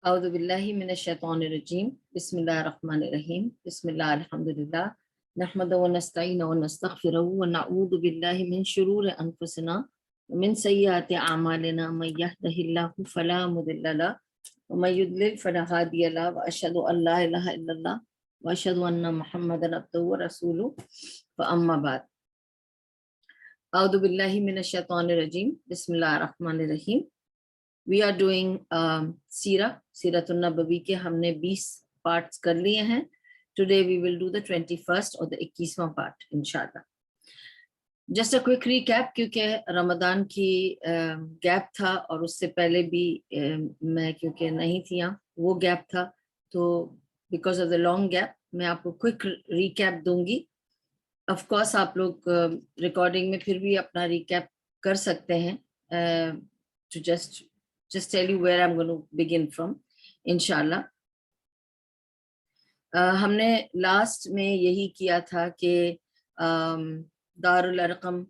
اعوذ باللہ من الشیطان الرجیم بسم اللہ الرحمن الرحیم بسم اللہ الحمدللہ نحمده ونستعینه ونستغفره ونعوذ باللہ من شرور انفسنا ومن سیئات اعمالنا من يهده الله فلا مضل له ومن يضلل فلا هادی له واشهد ان لا الہ الا اللہ واشهد ان محمدا عبدہ ورسولہ فاما بعد اعوذ باللہ من الشیطان الرجیم بسم اللہ الرحمن الرحیم. We are doing سیرت النبوی کے ہم نے 20 پارٹس کر لیے ہیں. Today we will do the 21st اور 21واں پارٹ انشاءاللہ. Just a quick recap کیونکہ رمضان کی گیپ تھا اور اس سے پہلے بھی میں کیونکہ نہیں تھی یہاں وہ گیپ تھا تو because of the long gap میں آپ کو quick recap دوں گی. Of course آپ لوگ ریکارڈنگ میں پھر بھی اپنا ریکیپ کر سکتے ہیں to just tell you where I'm going to begin from انشاءاللہ. ہم نے لاسٹ میں یہی کیا تھا کہ دار الارقم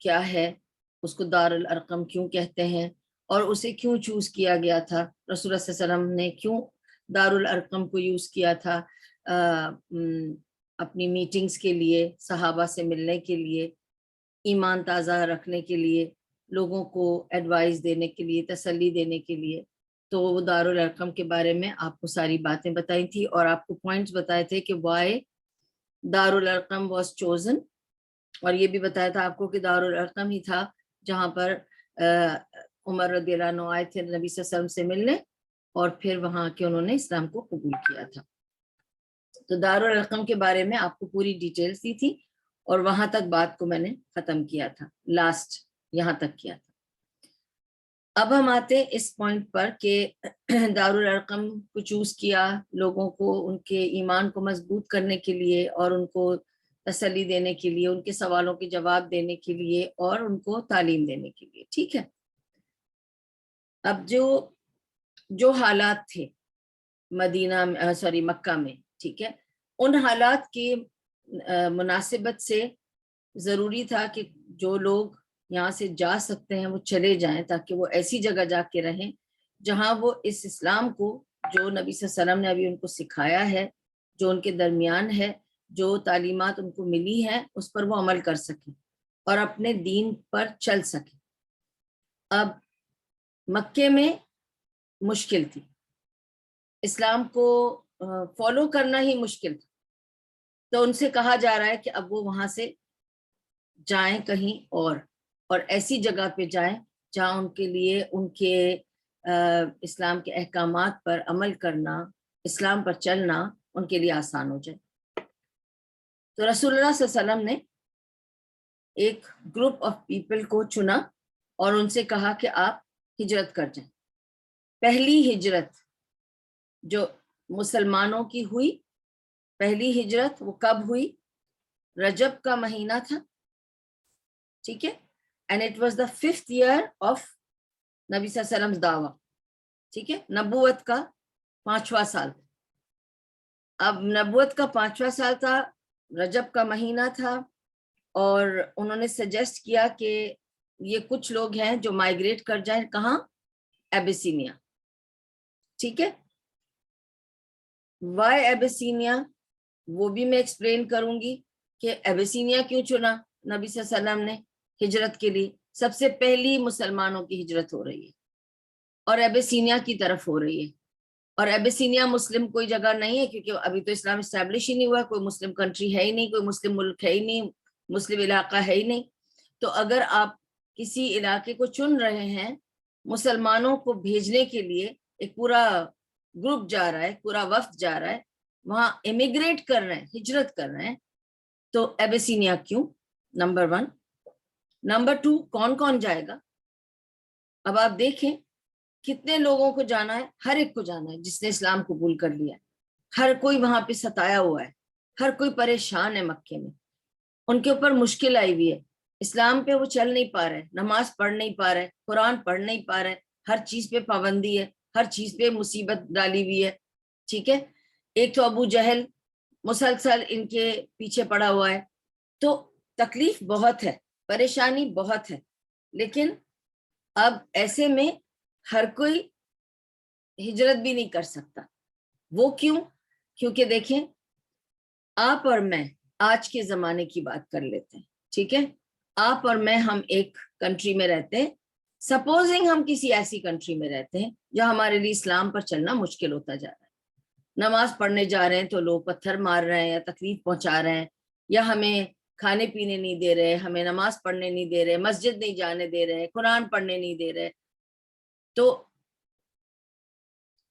کیا ہے, اس کو دار الارقم کیوں کہتے ہیں اور اسے کیوں چوز کیا گیا تھا, رسول اللہ صلی اللہ علیہ وسلم نے کیوں دار الارقم کو یوز کیا تھا اپنی میٹنگز کے لیے, صحابہ سے ملنے کے لیے, ایمان تازہ رکھنے کے لیے, لوگوں کو ایڈوائز دینے کے لیے, تسلی دینے کے لیے. تو وہ دار الارقم کے بارے میں آپ کو ساری باتیں بتائی تھی اور آپ کو پوائنٹس بتائے تھے کہ وائی دار الارقم واز چوزن, اور یہ بھی بتایا تھا آپ کو کہ دار الارقم ہی تھا جہاں پر عمر رضی اللہ عنہ آئے تھے نبی صلی اللہ علیہ وسلم سے ملنے اور پھر وہاں کے انہوں نے اسلام کو قبول کیا تھا. تو دار الارقم کے بارے میں آپ کو پوری ڈیٹیلز دی تھی اور وہاں تک بات کو میں نے ختم کیا تھا, لاسٹ یہاں تک کیا تھا. اب ہم آتے اس پوائنٹ پر کہ دار الارقم کو چوز کیا لوگوں کو ان کے ایمان کو مضبوط کرنے کے لیے اور ان کو تسلی دینے کے لیے, ان کے سوالوں کے جواب دینے کے لیے اور ان کو تعلیم دینے کے لیے. ٹھیک ہے, اب جو حالات تھے مدینہ مکہ میں, ٹھیک ہے, ان حالات کی مناسبت سے ضروری تھا کہ جو لوگ یہاں سے جا سکتے ہیں وہ چلے جائیں تاکہ وہ ایسی جگہ جا کے رہیں جہاں وہ اس اسلام کو جو نبی صلی اللہ علیہ وسلم نے ابھی ان کو سکھایا ہے, جو ان کے درمیان ہے, جو تعلیمات ان کو ملی ہیں اس پر وہ عمل کر سکیں اور اپنے دین پر چل سکیں. اب مکے میں مشکل تھی, اسلام کو فالو کرنا ہی مشکل تھا, تو ان سے کہا جا رہا ہے کہ اب وہ وہاں سے جائیں کہیں اور ایسی جگہ پہ جائیں جہاں ان کے لیے ان کے اسلام کے احکامات پر عمل کرنا, اسلام پر چلنا ان کے لیے آسان ہو جائے. تو رسول اللہ صلی اللہ علیہ وسلم نے ایک گروپ آف پیپل کو چنا اور ان سے کہا کہ آپ ہجرت کر جائیں. پہلی ہجرت جو مسلمانوں کی ہوئی, پہلی ہجرت وہ کب ہوئی؟ رجب کا مہینہ تھا, ٹھیک ہے, and it was the 5th year of نبی صلی اللہ علیہ وسلم دعویٰ, ٹھیک ہے, نبوت کا 5واں سال. اب نبوت کا 5واں سال تھا, رجب کا مہینہ تھا, اور انہوں نے سجیسٹ کیا کہ یہ کچھ لوگ ہیں جو مائیگریٹ کر جائیں, کہاں؟ ایبیسینیا. ٹھیک ہے, وائی ایبیسینیا وہ بھی میں ایکسپلین کروں گی کہ ایبیسینیا کیوں چنا نبی صلی اللہ علیہ وسلم نے ہجرت کے لیے. سب سے پہلی مسلمانوں کی ہجرت ہو رہی ہے اور ایبیسینیا کی طرف ہو رہی ہے, اور ایبیسینیا مسلم کوئی جگہ نہیں ہے کیونکہ ابھی تو اسلام اسٹیبلش ہی نہیں ہوا, کوئی مسلم کنٹری ہے ہی نہیں, کوئی مسلم ملک ہے ہی نہیں, مسلم علاقہ ہے ہی نہیں. تو اگر آپ کسی علاقے کو چن رہے ہیں مسلمانوں کو بھیجنے کے لیے, ایک پورا گروپ جا رہا ہے, پورا وفد جا رہا ہے, وہاں امیگریٹ کر رہے ہیں, ہجرت کر رہے ہیں, تو ایبیسینیا کیوں؟ نمبر 1. نمبر 2, کون کون جائے گا؟ اب آپ دیکھیں کتنے لوگوں کو جانا ہے, ہر ایک کو جانا ہے جس نے اسلام قبول کر لیا ہے. ہر کوئی وہاں پہ ستایا ہوا ہے, ہر کوئی پریشان ہے مکے میں, ان کے اوپر مشکل آئی ہوئی ہے, اسلام پہ وہ چل نہیں پا رہے, نماز پڑھ نہیں پا رہے, قرآن پڑھ نہیں پا رہے, ہر چیز پہ پابندی ہے, ہر چیز پہ مصیبت ڈالی ہوئی ہے. ٹھیک ہے, ایک تو ابو جہل مسلسل ان کے پیچھے پڑا ہوا ہے, تو تکلیف بہت ہے, پریشانی بہت ہے. لیکن اب ایسے میں ہر کوئی ہجرت بھی نہیں کر سکتا. وہ کیوں؟ کیونکہ دیکھیں آپ اور میں آج کے زمانے کی بات کر لیتے ہیں, ٹھیک ہے, آپ اور میں ہم ایک کنٹری میں رہتے ہیں. سپوزنگ ہم کسی ایسی کنٹری میں رہتے ہیں جہاں ہمارے لیے اسلام پر چلنا مشکل ہوتا جا رہا ہے. نماز پڑھنے جا رہے ہیں تو لوگ پتھر مار رہے ہیں یا تکلیف پہنچا رہے ہیں, یا ہمیں کھانے پینے نہیں دے رہے, ہمیں نماز پڑھنے نہیں دے رہے, مسجد نہیں جانے دے رہے, قرآن پڑھنے نہیں دے رہے. تو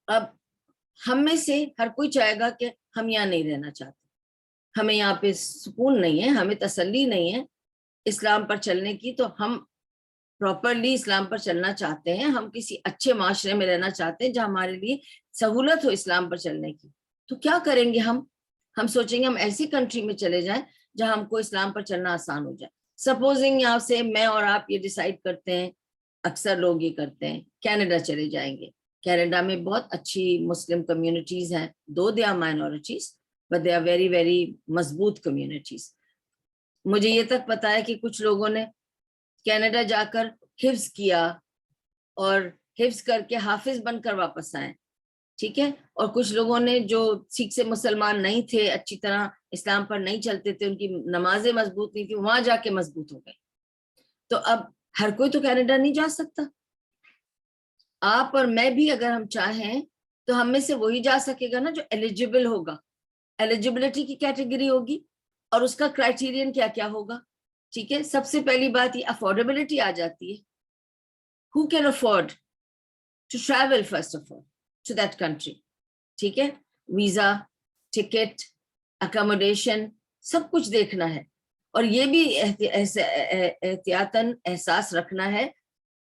اب ہم میں سے ہر کوئی چاہے گا کہ ہم یہاں نہیں رہنا چاہتے, ہمیں یہاں پہ سکون نہیں ہے, ہمیں تسلی نہیں ہے اسلام پر چلنے کی, تو ہم پراپرلی اسلام پر چلنا چاہتے ہیں, ہم کسی اچھے معاشرے میں رہنا چاہتے ہیں جہاں ہمارے لیے سہولت ہو اسلام پر چلنے کی. تو کیا کریں گے ہم سوچیں گے ہم ایسی کنٹری میں چلے جائیں جہاں ہم کو اسلام پر چلنا آسان ہو جائے. سپوزنگ یہاں سے میں اور آپ یہ ڈیسائیڈ کرتے ہیں, اکثر لوگ یہ کرتے ہیں کینیڈا چلے جائیں گے. کینیڈا میں بہت اچھی مسلم کمیونٹیز ہیں, though they are minorities but they are very very مضبوط کمیونٹیز. مجھے یہ تک پتا ہے کہ کچھ لوگوں نے کینیڈا جا کر حفظ کیا اور حفظ کر کے حافظ بن کر واپس آئے, ٹھیک ہے, اور کچھ لوگوں نے جو سکھ سے مسلمان نہیں تھے, اچھی طرح اسلام پر نہیں چلتے تھے, ان کی نمازیں مضبوط نہیں تھی, وہاں جا کے مضبوط ہو گئے. تو اب ہر کوئی تو کینیڈا نہیں جا سکتا. آپ اور میں بھی اگر ہم چاہیں تو ہم میں سے وہی جا سکے گا نا جو ایلیجیبل ہوگا. ایلیجیبلٹی کی کیٹیگری ہوگی اور اس کا کرائٹیرین کیا کیا ہوگا, ٹھیک ہے. سب سے پہلی بات یہ افورڈیبلٹی آ جاتی ہے. Who can afford to travel first of all to that country, ٹھیک ہے. ویزا, ٹکٹ, اکاموڈیشن, سب کچھ دیکھنا ہے. اور یہ بھی احتیاطاً احساس رکھنا ہے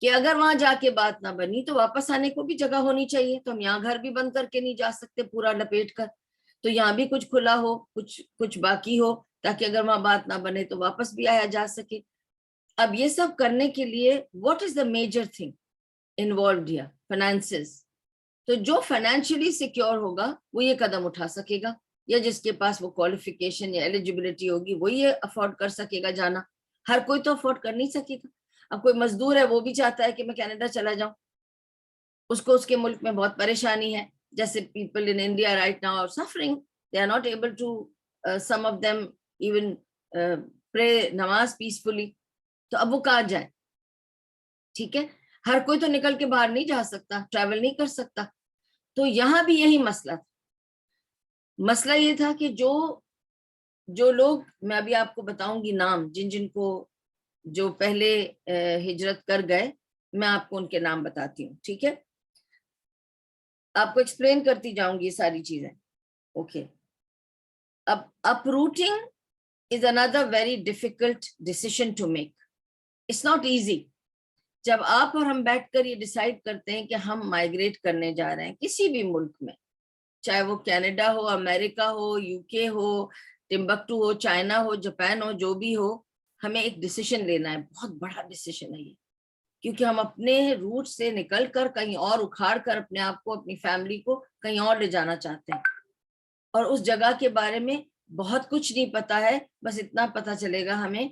کہ اگر وہاں جا کے بات نہ بنی تو واپس آنے کو بھی جگہ ہونی چاہیے. تو ہم یہاں گھر بھی بند کر کے نہیں جا سکتے پورا لپیٹ کر, تو یہاں بھی کچھ کھلا ہو, کچھ باقی ہو, تاکہ اگر وہاں بات نہ بنے تو واپس بھی آیا جا سکے. اب یہ سب کرنے کے لیے what is the major thing involved here? Finances. تو جو فائنینشلی سیکیور ہوگا وہ یہ قدم اٹھا سکے گا, یا جس کے پاس وہ کوالیفیکیشن یا ایلیجیبلٹی ہوگی وہ یہ افورڈ کر سکے گا جانا. ہر کوئی تو افورڈ کر نہیں سکے گا. اب کوئی مزدور ہے وہ بھی چاہتا ہے کہ میں کینیڈا چلا جاؤں, اس کو اس کے ملک میں بہت پریشانی ہے, جیسے people in India right now are suffering, they are not able to some of them even pray نماز پیسفلی. تو اب وہ کہاں جائے, ٹھیک ہے. ہر کوئی تو نکل کے باہر نہیں جا سکتا, ٹریول نہیں کر سکتا. تو یہاں بھی یہی مسئلہ تھا. مسئلہ یہ تھا کہ جو لوگ, میں ابھی آپ کو بتاؤں گی نام, جن کو جو پہلے ہجرت کر گئے, میں آپ کو ان کے نام بتاتی ہوں, ٹھیک ہے. آپ کو ایکسپلین کرتی جاؤں گی یہ ساری چیزیں, اوکے. اب اپروٹنگ is another very difficult decision to make. It's not easy. جب آپ اور ہم بیٹھ کر یہ ڈیسائیڈ کرتے ہیں کہ ہم مائیگریٹ کرنے جا رہے ہیں کسی بھی ملک میں, چاہے وہ Canada who, America who, you کے ہو, ٹمبکٹو ہو, چائنا ہو, جاپان ہو, جو بھی ہو, ہمیں ایک ڈیسیشن لینا ہے. بہت بڑا ڈیسیشن ہے یہ, کیونکہ ہم اپنے روٹ سے نکل کر کہیں اور اکھاڑ کر اپنے آپ کو, اپنی فیملی کو کہیں اور لے جانا چاہتے ہیں. اور اس جگہ کے بارے میں بہت کچھ نہیں پتا ہے, بس اتنا پتا چلے گا ہمیں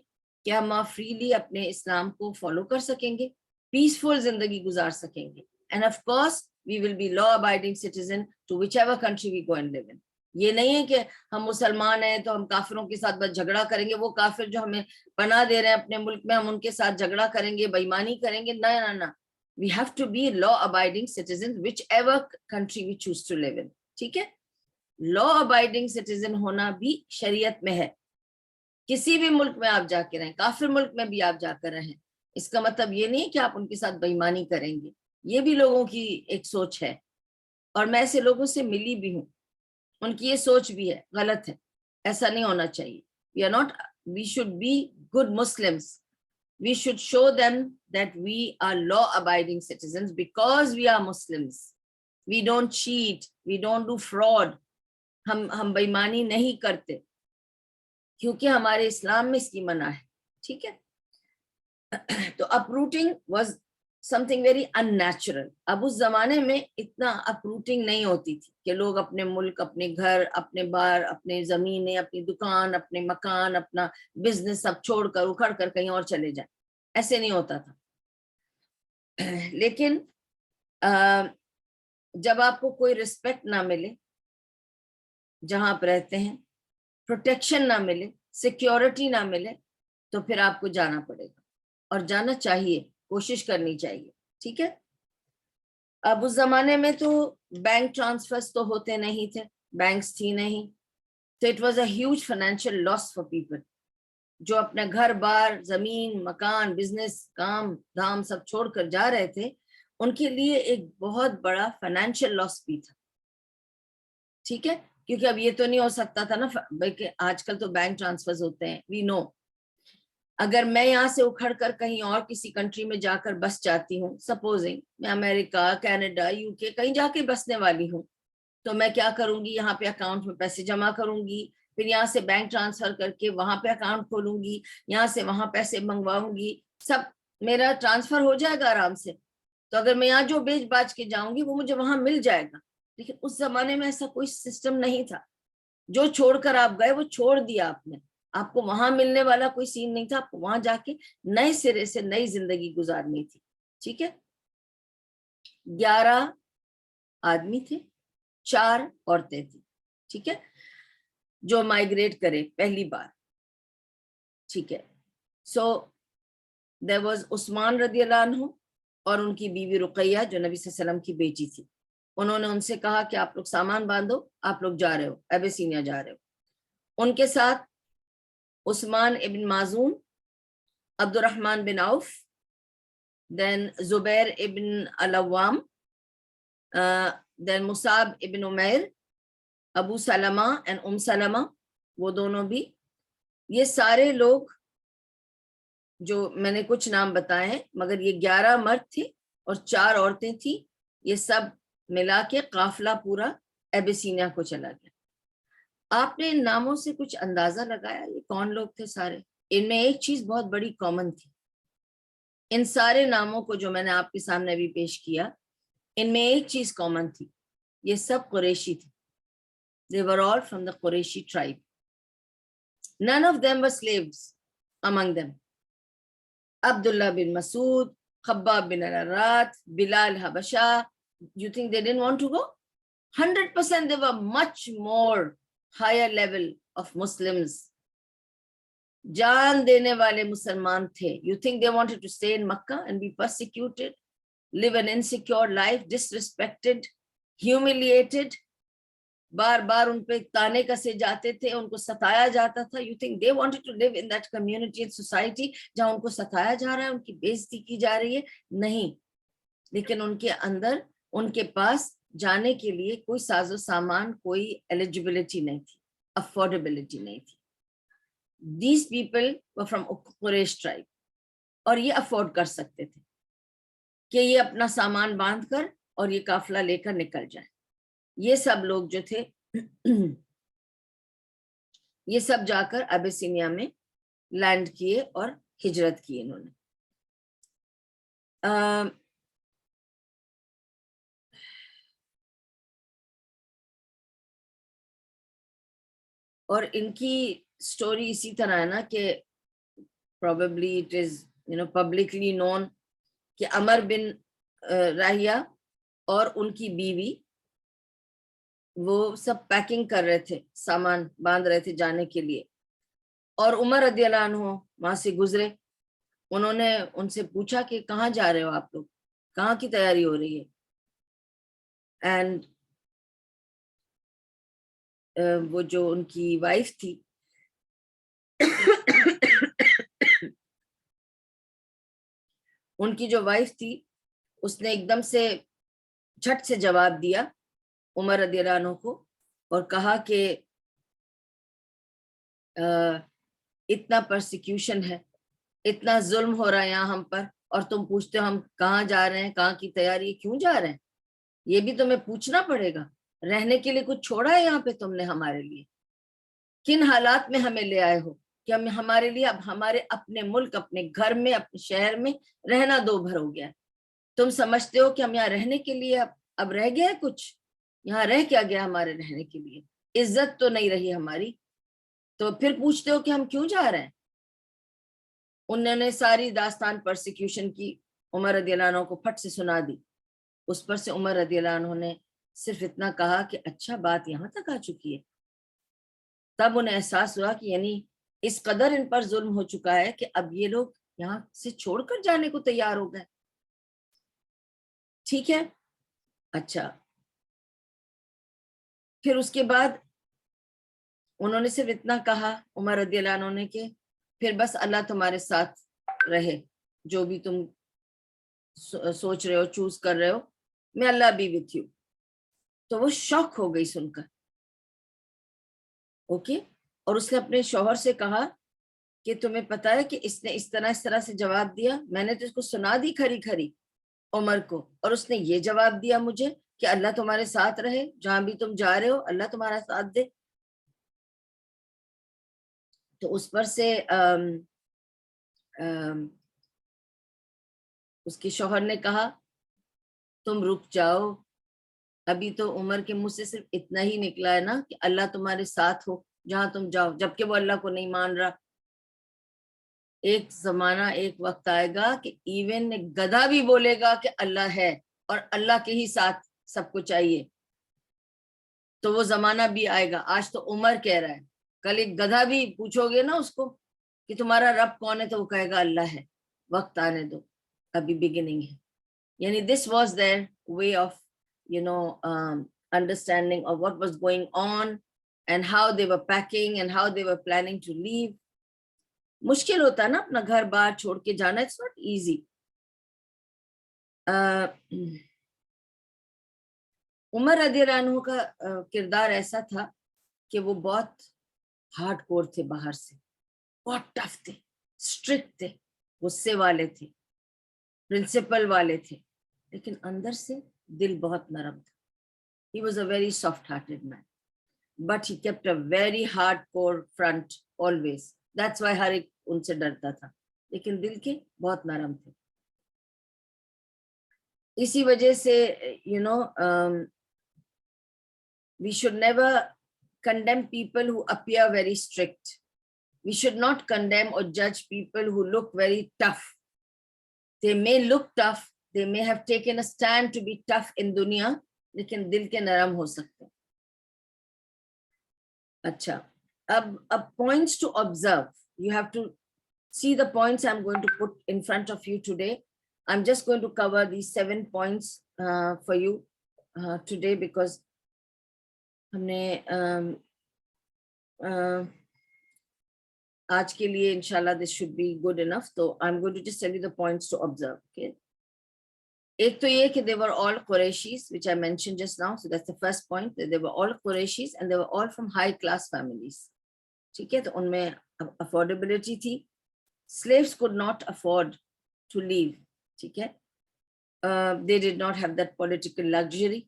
کہ ہم فریلی اپنے اسلام کو فالو کر سکیں گے, پیسفل زندگی گزار سکیں گے. And of course we will be law abiding citizen to whichever country we go and live in. یہ نہیں ہے کہ ہم مسلمان ہیں تو ہم کافروں کے ساتھ بس جھگڑا کریں گے, وہ کافر جو ہمیں پناہ دے رہے ہیں اپنے ملک میں, ہم ان کے ساتھ جھگڑا کریں گے, بےایمانی کریں گے. نہ, we have to be law abiding citizens whichever country we choose to live in, ٹھیک ہے. لا ابائڈنگ سٹیزن ہونا بھی شریعت میں ہے. کسی بھی ملک میں آپ جا کے رہیں, کافر ملک میں بھی آپ جا کر رہیں, اس کا مطلب یہ نہیں کہ آپ ان کے ساتھ بےایمانی کریں گے. یہ بھی لوگوں کی ایک سوچ ہے, اور میں ایسے لوگوں سے ملی بھی ہوں, ان کی یہ سوچ بھی ہے, غلط ہے, ایسا نہیں ہونا چاہیے. we should be good Muslims. We should show them that we are law abiding citizens because we are Muslims. We don't cheat, we don't do fraud. ہم بےایمانی نہیں کرتے کیونکہ ہمارے اسلام میں اس کی منع ہے, ٹھیک ہے. تو uprooting was something very unnatural. اب اس زمانے میں اتنا اپروٹنگ نہیں ہوتی تھی کہ لوگ اپنے ملک, اپنے گھر, اپنے بار, اپنے زمینیں, اپنی دکان, اپنے مکان, اپنا بزنس سب چھوڑ کر اکھڑ کر کہیں اور چلے جائیں. ایسے نہیں ہوتا تھا. لیکن جب آپ کو کوئی رسپیکٹ نہ ملے جہاں آپ رہتے ہیں, پروٹیکشن نہ ملے, سیکیورٹی نہ ملے, تو پھر آپ کو جانا پڑے گا, اور جانا چاہیے, کوشش کرنی چاہیے. ٹھیک ہے. اب اس زمانے میں تو بینک ٹرانسفرز تو ہوتے نہیں تھے, بینکس تھی نہیں, تو it was a huge financial loss for people. جو اپنے گھر بار, زمین, مکان, بزنس, کام دھام سب چھوڑ کر جا رہے تھے, ان کے لیے ایک بہت بڑا فائنینشیل لاس بھی تھا. ٹھیک ہے. کیونکہ اب یہ تو نہیں ہو سکتا تھا نا, بلکہ آج کل تو بینک ٹرانسفرز ہوتے ہیں, وی نو. اگر میں یہاں سے اکھڑ کر کہیں اور کسی کنٹری میں جا کر بس جاتی ہوں, سپوزنگ میں امریکہ, کینیڈا, یو کے کہیں جا کے بسنے والی ہوں, تو میں کیا کروں گی, یہاں پہ اکاؤنٹ میں پیسے جمع کروں گی, پھر یہاں سے بینک ٹرانسفر کر کے وہاں پہ اکاؤنٹ کھولوں گی, یہاں سے وہاں پیسے منگواؤں گی, سب میرا ٹرانسفر ہو جائے گا آرام سے. تو اگر میں یہاں جو بیچ باچ کے جاؤں گی وہ مجھے وہاں مل جائے گا. لیکن اس زمانے میں ایسا کوئی سسٹم نہیں تھا. جو چھوڑ کر آپ گئے وہ چھوڑ دیا آپ نے, آپ کو وہاں ملنے والا کوئی سین نہیں تھا, آپ کو وہاں جا کے نئے سرے سے نئی زندگی گزارنی تھی. ٹھیک ہے. 11 آدمی تھے, 4 عورتیں تھیں. ٹھیک ہے. جو مائگریٹ کرے پہلی بار. ٹھیک ہے. سو there was عثمان رضی اللہ عنہ اور ان کی بیوی رقیہ جو نبی صلی اللہ علیہ وسلم کی بیٹی تھی. انہوں نے ان سے کہا کہ آپ لوگ سامان باندھو, آپ لوگ جا رہے ہو, ابیسینیا جا رہے ہو. ان کے ساتھ عثمان ابن معزوم, عبد الرحمن بن عوف, then زبیر ابن العوام, then مصعب ابن عمیر, ابو سلمہ and ام سلمہ, وہ دونوں بھی. یہ سارے لوگ جو میں نے کچھ نام بتائے ہیں, مگر یہ 11 مرد تھے اور 4 عورتیں تھیں. یہ سب ملا کے قافلہ پورا ایبیسینیا کو چلا گیا. آپ نے ان ناموں سے کچھ اندازہ لگایا یہ کون لوگ تھے سارے؟ ان میں ایک چیز بہت بڑی کامن تھی. ان سارے ناموں کو جو میں نے آپ کے سامنے ابھی پیش کیا, ان میں ایک چیز کامن تھی, یہ سب قریشی تھے. They were all from the Qurayshi tribe. None of them were slaves among them. Abdullah bin Masud, Khabbab bin al-Arrat, Bilal Habasha, you think they didn't want to go? 100% they were much more higher level of Muslims. جان دینے والے مسلمان تھے. You think they wanted to stay in Makkah and be persecuted, live an insecure life, disrespected, humiliated, بار بار ان پہ تانے کسے جاتے تھے, ان کو ستایا جاتا تھا. You think they wanted to live in that community and society جہاں ان کو ستایا جا رہا ہے, ان کی بے عزتی کی جا رہی ہے؟ نہیں. لیکن ان کے اندر, ان کے پاس جانے کے لیے کوئی ساز و سامان, کوئی ایلیجیبلٹی نہیں تھی, افورڈیبلٹی نہیں تھی. These people were from Quraysh tribe, اور یہ افورڈ کر سکتے تھے کہ یہ اپنا سامان باندھ کر اور یہ قافلہ لے کر نکل جائیں. یہ سب لوگ جو تھے یہ سب جا کر ابیسینیا میں لینڈ کیے اور ہجرت کی انہوں نے. اور ان کی سٹوری اسی طرح ہے نا کہ probably it is publicly known کہ عمر بن راہیہ اور ان کی بیوی وہ سب پیکنگ کر رہے تھے, سامان باندھ رہے تھے جانے کے لیے, اور عمر رضی اللہ عنہ وہاں سے گزرے. انہوں نے ان سے پوچھا کہ کہاں جا رہے ہو آپ لوگ, کہاں کی تیاری ہو رہی ہے؟ اینڈ وہ جو ان کی وائف تھی ان کی جو وائف تھی اس نے ایک دم سے جھٹ سے جواب دیا عمر رضی اللہ عنہ کو, اور کہا کہ اتنا پرسیکیوشن ہے, اتنا ظلم ہو رہا ہے یہاں ہم پر, اور تم پوچھتے ہو ہم کہاں جا رہے ہیں, کہاں کی تیاری, کیوں جا رہے ہیں؟ یہ بھی تمہیں پوچھنا پڑے گا. رہنے کے لیے کچھ چھوڑا ہے یہاں پہ تم نے ہمارے لیے؟ کن حالات میں ہمیں لے آئے ہو کہ ہم ہمارے لیے اب ہمارے اپنے ملک, اپنے گھر میں, اپنے شہر میں رہنا دو بھر ہو گیا ہے. تم سمجھتے ہو کہ ہم یہاں رہنے کے لیے اب رہ گیا ہے کچھ؟ یہاں رہ کیا گیا ہمارے رہنے کے لیے؟ عزت تو نہیں رہی ہماری, تو پھر پوچھتے ہو کہ ہم کیوں جا رہے ہیں؟ انہوں نے ساری داستان پرسیکیوشن کی عمر رضی اللہ عنہ کو پھٹ سے سنا دی. اس پر سے عمر رضی اللہ عنہ نے صرف اتنا کہا کہ اچھا بات یہاں تک آ چکی ہے. تب انہیں احساس ہوا کہ یعنی اس قدر ان پر ظلم ہو چکا ہے کہ اب یہ لوگ یہاں سے چھوڑ کر جانے کو تیار ہو گئے. ٹھیک ہے. اچھا پھر اس کے بعد انہوں نے صرف اتنا کہا عمر رضی اللہ عنہ نے کہ پھر بس اللہ تمہارے ساتھ رہے، جو بھی تم سوچ رہے ہو چوز کر رہے ہو، میں اللہ بی وتھ یو. تو وہ شوق ہو گئی سن کر. اوکے. اور اس نے اپنے شوہر سے کہا کہ تمہیں پتا ہے کہ اس نے اس طرح سے جواب دیا، میں نے تو اس کو سنا دی کھری کھری عمر کو، اور اس نے یہ جواب دیا مجھے کہ اللہ تمہارے ساتھ رہے، جہاں بھی تم جا رہے ہو اللہ تمہارا ساتھ دے. تو اس پر سے اس کے شوہر نے کہا تم رک جاؤ، ابھی تو عمر کے منہ سے صرف اتنا ہی نکلا ہے نا کہ اللہ تمہارے ساتھ ہو جہاں تم جاؤ، جبکہ وہ اللہ کو نہیں مان رہا. ایک زمانہ ایک وقت آئے گا کہ ایون گدھا بھی بولے گا کہ اللہ ہے اور اللہ کے ہی ساتھ سب کو چاہیے. تو وہ زمانہ بھی آئے گا. آج تو عمر کہہ رہا ہے، کل ایک گدھا بھی پوچھو گے نا اس کو کہ تمہارا رب کون ہے تو وہ کہے گا اللہ ہے. وقت آنے دو، ابھی بگننگ ہے. یعنی this was their way of understanding of what was going on and how they were packing and how they were planning to leave. مشکل ہوتا ہے نا اپنا گھر بار چھوڑ کے جانا. it's not easy. عمر رضی اللہ عنہ کا کردار ایسا تھا کہ وہ بہت ہارڈ کور تھے، باہر سے بہت ٹف تھے، اسٹرکٹ تھے، غصے والے تھے، پرنسپل والے تھے، لیکن اندر سے دل بہت نرم تھا. He was a very soft-hearted man, but he kept a very hardcore front always. That's why ہر ایک ان سے ڈرتا تھا، لیکن دل کے بہت نرم تھے. اسی وجہ سے we should never condemn people who appear very strict. We should not condemn or judge people who look very tough. They may look tough, they may have taken a stand to be tough in dunya, لیکن دل کے نرم ہو سکتے. اچھا اب points to observe. You have to see the points I'm going to put in front of you today. I'm just going to cover these 7 points for you today because ہم نے آج کے لیے انشاءاللہ this should be good enough. So I'm going to just tell you the points to observe. Okay. ایک تو یہ کہ they were all Qurayshis, which I mentioned just now. So that's the first point. They were all Qurayshis and they were all from high class families. ٹھیک ہے. تو ان میں affordability تھی. Slaves could not afford to leave. ٹھیک ہے. They did not have that political luxury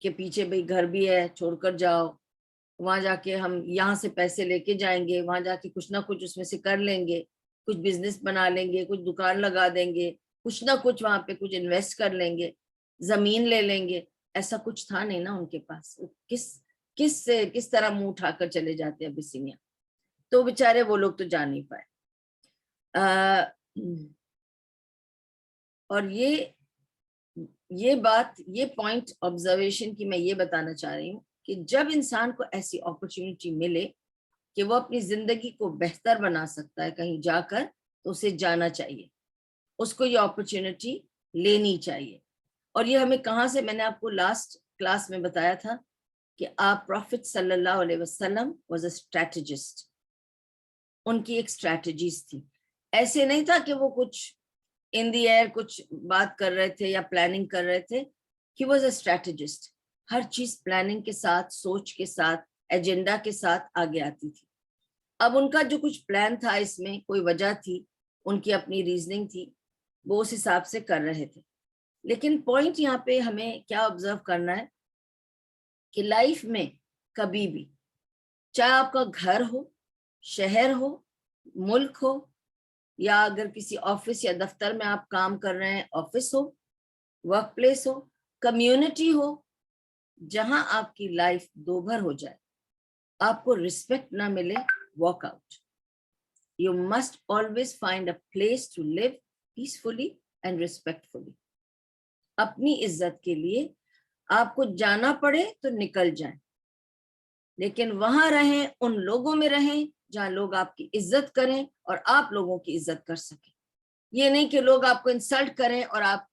کہ پیچھے بھئی گھر بھی ہے چھوڑ کر جاؤ، وہاں جا کے ہم یہاں سے پیسے لے کے جائیں گے، وہاں جا کے کچھ نہ کچھ اس میں سے کر لیں گے، کچھ بزنس بنا لیں گے، کچھ دکان لگا دیں گے، کچھ نہ کچھ وہاں پہ کچھ انویسٹ کر لیں گے، زمین لے لیں گے. ایسا کچھ تھا نہیں نا ان کے پاس. کس طرح منہ اٹھا کر چلے جاتے ہیں ابسینیا. تو بیچارے وہ لوگ تو جا نہیں پائے. اور یہ بات، یہ پوائنٹ آبزرویشن کی میں یہ بتانا چاہ رہی ہوں کہ جب انسان کو ایسی اپرچونٹی ملے کہ وہ اپنی زندگی کو بہتر بنا سکتا ہے کہیں جا کر، تو اسے جانا چاہیے، اس کو یہ اپرچونٹی لینی چاہیے. اور یہ ہمیں کہاں سے، میں نے آپ کو لاسٹ کلاس میں بتایا تھا کہ آپ پروفٹ صلی اللہ علیہ وسلم واز اے اسٹریٹجسٹ. ان کی ایک اسٹریٹجیز تھی. ایسے نہیں تھا کہ وہ کچھ ان دی ایئر کچھ بات کر رہے تھے یا پلاننگ کر رہے تھے. He was a strategist. ہر چیز پلاننگ کے ساتھ، سوچ کے ساتھ، ایجنڈا کے ساتھ آگے آتی تھی. اب ان کا جو کچھ پلان تھا اس میں کوئی وجہ تھی، ان کی اپنی ریزننگ تھی، وہ اس حساب سے کر رہے تھے. لیکن پوائنٹ یہاں پہ ہمیں کیا آبزرو کرنا ہے کہ لائف میں کبھی بھی، چاہے آپ کا گھر ہو، شہر ہو، ملک ہو، یا اگر کسی آفس یا دفتر میں آپ کام کر رہے ہیں، آفس ہو، ورک پلیس ہو، کمیونٹی ہو، جہاں آپ کی لائف دوبھر ہو جائے، آپ کو رسپیکٹ نہ ملے، walk out. You must always find a place to live peacefully and respectfully. اپنی عزت کے لیے آپ کو جانا پڑے تو نکل جائیں، لیکن وہاں رہیں، ان لوگوں میں رہیں جہاں لوگ آپ کی عزت کریں اور آپ لوگوں کی عزت کر سکیں. یہ نہیں کہ لوگ آپ کو انسلٹ کریں اور آپ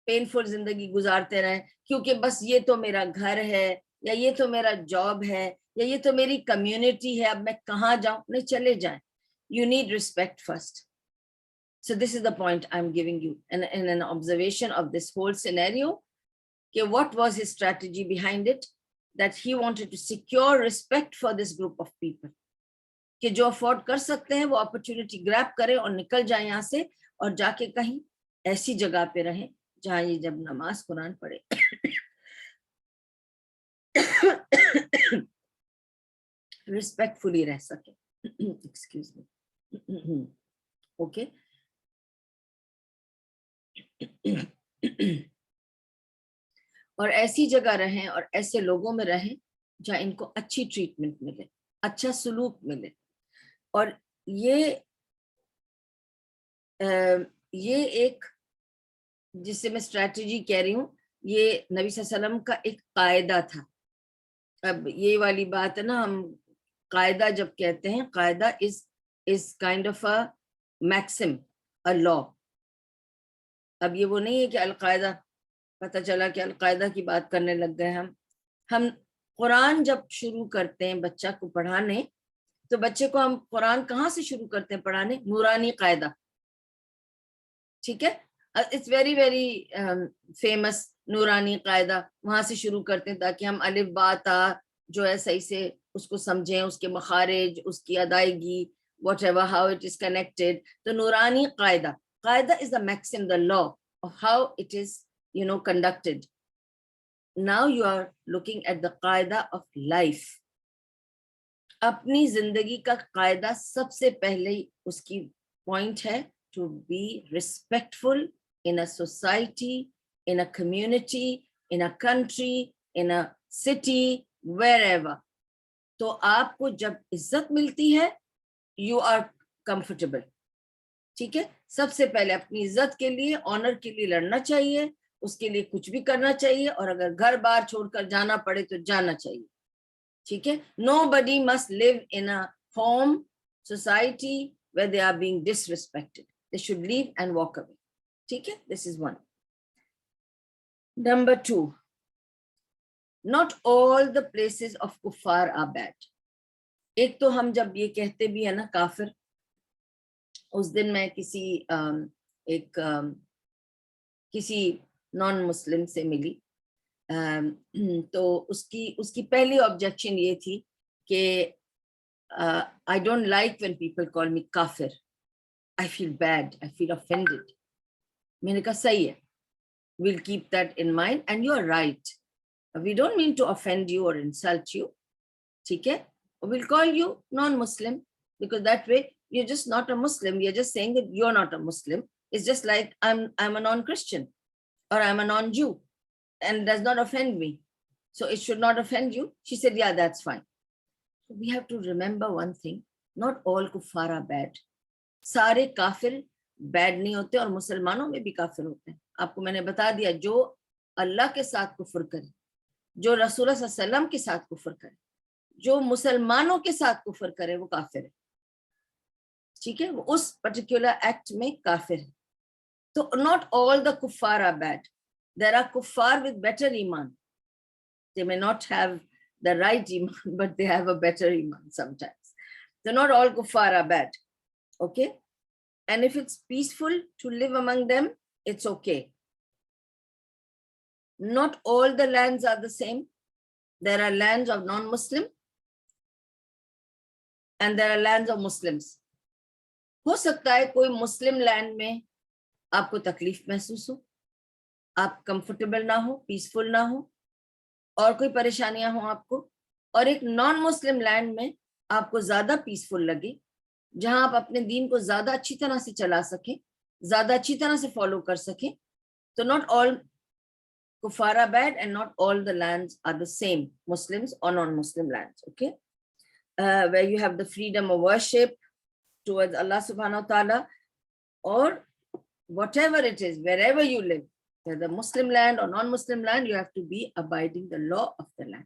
پینفل زندگی گزارتے رہیں کیونکہ بس یہ تو میرا گھر ہے، یا یہ تو میرا جاب ہے، یا یہ تو میری کمیونٹی ہے، اب میں کہاں جاؤں. نہیں، چلے جائیں. You need respect first. So this is the point I'm giving you in an observation of this whole scenario. What was his strategy behind it? That he wanted to secure respect for this group of people. کہ جو afford کر سکتے ہیں وہ opportunity گریب کریں اور نکل جائیں یہاں سے، اور جا کے کہیں ایسی جگہ پہ رہیں جہاں یہ جب نماز قرآن پڑھے ریسپیکٹفلی رہ سکے. Excuse me. اوکے. اور ایسی جگہ رہیں اور ایسے لوگوں میں رہیں جہاں ان کو اچھی ٹریٹمنٹ ملے، اچھا سلوک ملے. اور یہ ایک جس سے میں اسٹریٹجی کہہ رہی ہوں، یہ نبی صلی اللہ علیہ وسلم کا ایک قاعدہ تھا. اب یہ والی بات ہے نا، ہم قاعدہ جب کہتے ہیں، قاعدہ is kind of a maxim, a law. اب یہ وہ نہیں ہے کہ القاعدہ، پتہ چلا کہ القاعدہ کی بات کرنے لگ گئے ہم قرآن جب شروع کرتے ہیں بچہ کو پڑھانے، تو بچے کو ہم قرآن کہاں سے شروع کرتے ہیں پڑھانے؟ نورانی قاعدہ. ٹھیک ہے، اٹس ویری ویری فیمس نورانی قاعدہ، وہاں سے شروع کرتے ہیں تاکہ ہم الف با تا جو ہے صحیح سے اس کو سمجھیں، اس کے مخارج، اس کی ادائیگی، what ever how it is connected. تو نورانی قاعدہ is the maxim, the law of how it is, conducted. Now you are looking at the قاعدہ of life. اپنی زندگی کا قاعدہ سب سے پہلے اس کی پوائنٹ ہے to be respectful in a society, in a community, in a country, in a city, wherever. تو آپ کو جب عزت ملتی ہے you are comfortable. ٹھیک ہے، سب سے پہلے اپنی عزت کے لیے، آنر کے لیے لڑنا چاہیے، اس کے لیے کچھ بھی کرنا چاہیے، اور اگر گھر بار چھوڑ کر جانا پڑے تو جانا چاہیے. ٹھیک ہے. Nobody must live in a home, society where they are being disrespected. They should leave and walk away. ٹھیک ہے. This is one. Number 2, not all the places of kuffar are bad. ایک تو ہم جب یہ کہتے بھی ہیں نا کافر، اس دن میں کسی نان مسلم سے ملی، تو اس کی پہلی آبجیکشن یہ تھی کہ I don't like when people call me kafir. I feel bad. I feel offended. میں نے کہا صحیح ہے. We'll keep that in mind, and you are right. We don't mean to offend you or insult you. ٹھیک ہے. We'll call you non-Muslim because that way you're just not a Muslim. You're just saying that you're not a Muslim. It's just like I'm a non-Christian or I'm a non-Jew, and it does not offend me. So it should not offend you. She said, yeah, that's fine. So we have to remember one thing. Not all kuffar are bad. سارے کافر bed نہیں ہوتے، اور مسلمانوں میں بھی کافر ہوتے ہیں. آپ کو میں نے بتا دیا، جو اللہ کے ساتھ کفر کرے، جو رسول اللہ صلی اللہ علیہ وسلم کے ساتھ کفر کرے، جو مسلمانوں کے ساتھ کفر کرے، وہ کافر ہے. ٹھیک ہے، وہ اس پرٹیکولر ایکٹ میں کافر ہے. تو not all the kuffar are bad. There are kuffar with better iman. They may not have the right iman, but they have a better iman sometimes. So not all kuffar are bad. Okay? And if it's peaceful to live among them, it's okay. Not all the lands are the same. There are lands of non-Muslim and there are lands of Muslims. ہو سکتا ہے کوئی مسلم land میں آپ کو تکلیف محسوس ہو، آپ comfortable نہ ہو، پیسفل نہ ہو، اور کوئی پریشانیاں ہوں آپ کو، اور ایک نان مسلم لینڈ میں آپ کو زیادہ پیسفل لگے، جہاں آپ اپنے دین کو زیادہ اچھی طرح سے چلا سکیں، زیادہ اچھی طرح سے فالو کر سکیں. تو not all kuffar are bad and not all the lands are the same, Muslims or non-Muslim lands. Okay? Where you have the freedom of worship towards Allah subhanahu wa ta'ala, or whatever it is, wherever you live, whether Muslim land or non-Muslim land, you have to be abiding the law of the land.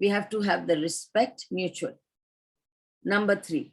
We have to have the respect mutual. Number 3,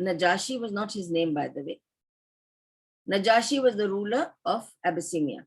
Najashi was not his name by the way. Najashi was the ruler of Abyssinia.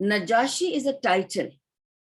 Najashi is a title.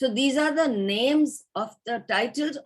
So these are the names of the titles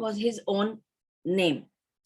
was his own name.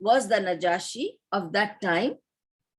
was the Najashi of that time.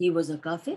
He was a kafir.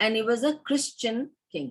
and he was a Christian king.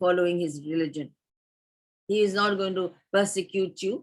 following his religion. He is not going to persecute you.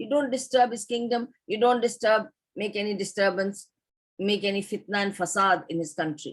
you don't disturb his kingdom, you don't disturb, make any disturbance, make any fitna and fasad in his country.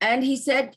And he said,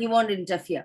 He won't interfere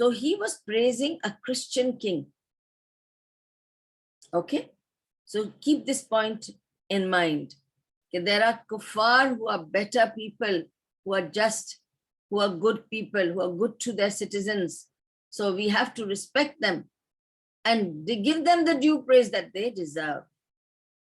So he was praising a Christian king. Okay, so keep this point in mind. There are kuffar who are better people, who are just, who are good people, who are good to their citizens. So we have to respect them and give them the due praise that they deserve.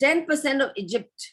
10% of Egypt,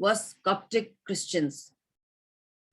was Coptic Christians.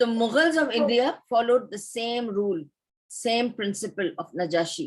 The Mughals of India followed the same rule, same principle of Najashi.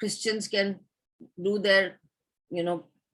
Christians can do their,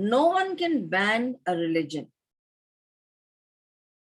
No one can ban a religion.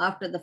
after the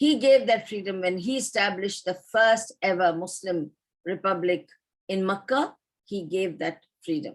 He gave that freedom when he established the first ever Muslim republic in Makkah. He gave that freedom.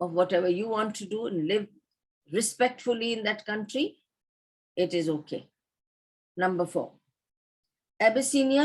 of whatever you want to do and live respectfully in that country, it is okay. Number 4, Abyssinia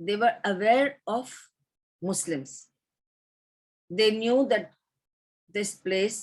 they were aware of Muslims. They knew that this place,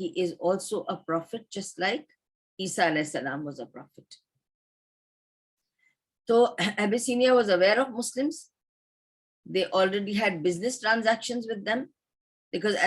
He is also a prophet just like Isa alayhi salam was a prophet. So Abyssinia was aware of Muslims. They already had business transactions with them because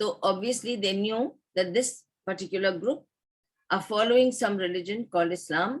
So obviously they knew that this particular group are following some religion called Islam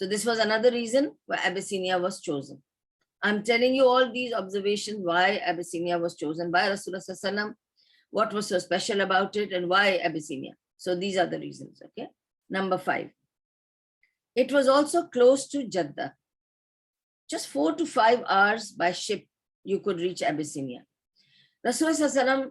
So this was another reason why Abyssinia was chosen. I'm telling you all these observations why Abyssinia was chosen by Rasulullah sallallahu alaihi wasallam, what was so special about it and why Abyssinia. So these are the reasons, okay? Number 5. It was also close to Jeddah. Just 4 to 5 hours by ship you could reach Abyssinia. Rasulullah sallallahu alaihi wasallam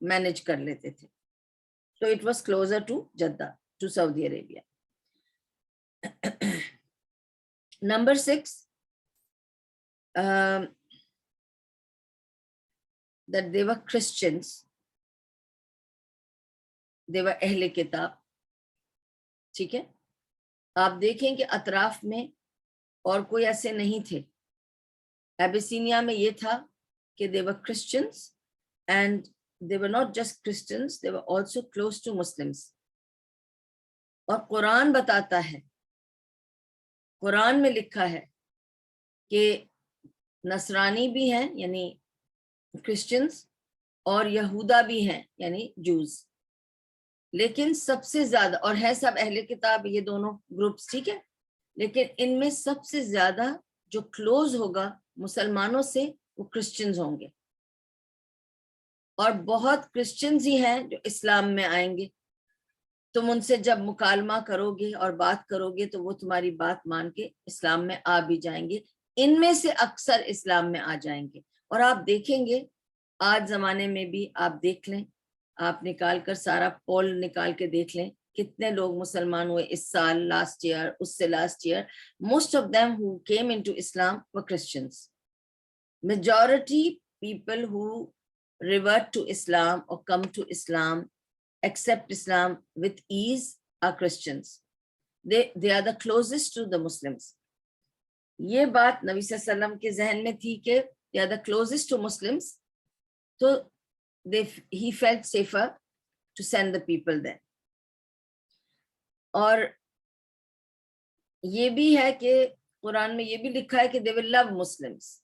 manage کر لیتے تھے. So it was closer to Jeddah, to Saudi Arabia. Number 6, that they were Christians. They were اہل کتاب. ٹھیک ہے, آپ دیکھیں کہ اطراف میں اور کوئی ایسے نہیں تھے. ایبیسینیا میں یہ تھا کہ they were Christians and they were not just Christians, they were also close to Muslims. اور قرآن بتاتا ہے, قرآن میں لکھا ہے کہ نصرانی بھی ہیں یعنی کرسچنز, اور یہودا بھی ہیں یعنی جوز, لیکن سب سے زیادہ, اور ہے سب اہل کتاب یہ دونوں گروپس, ٹھیک ہے, لیکن ان میں سب سے زیادہ جو کلوز ہوگا مسلمانوں سے وہ کرسچنز ہوں گے. اور بہت کرسچنز ہی ہیں جو اسلام میں آئیں گے. تم ان سے جب مکالمہ کرو گے اور بات کرو گے تو وہ تمہاری بات مان کے اسلام میں آ بھی جائیں گے. ان میں سے اکثر اسلام میں آ جائیں گے. اور آپ دیکھیں گے آج زمانے میں بھی, آپ دیکھ لیں, آپ نکال کر سارا پول نکال کے دیکھ لیں کتنے لوگ مسلمان ہوئے اس سال, لاسٹ ایئر, اس سے last year. Most of them who came into Islam were Christians. Majority people who revert to Islam or come to Islam, accept Islam with ease are Christians. They are the closest to the Muslims. یہ بات نبی صلی اللہ علیہ وسلم کے ذہن میں تھی کہ they are the closest to Muslims, تو he felt safer to send the people there. اور یہ بھی ہے کہ قرآن میں یہ بھی لکھا ہے کہ they will love Muslims.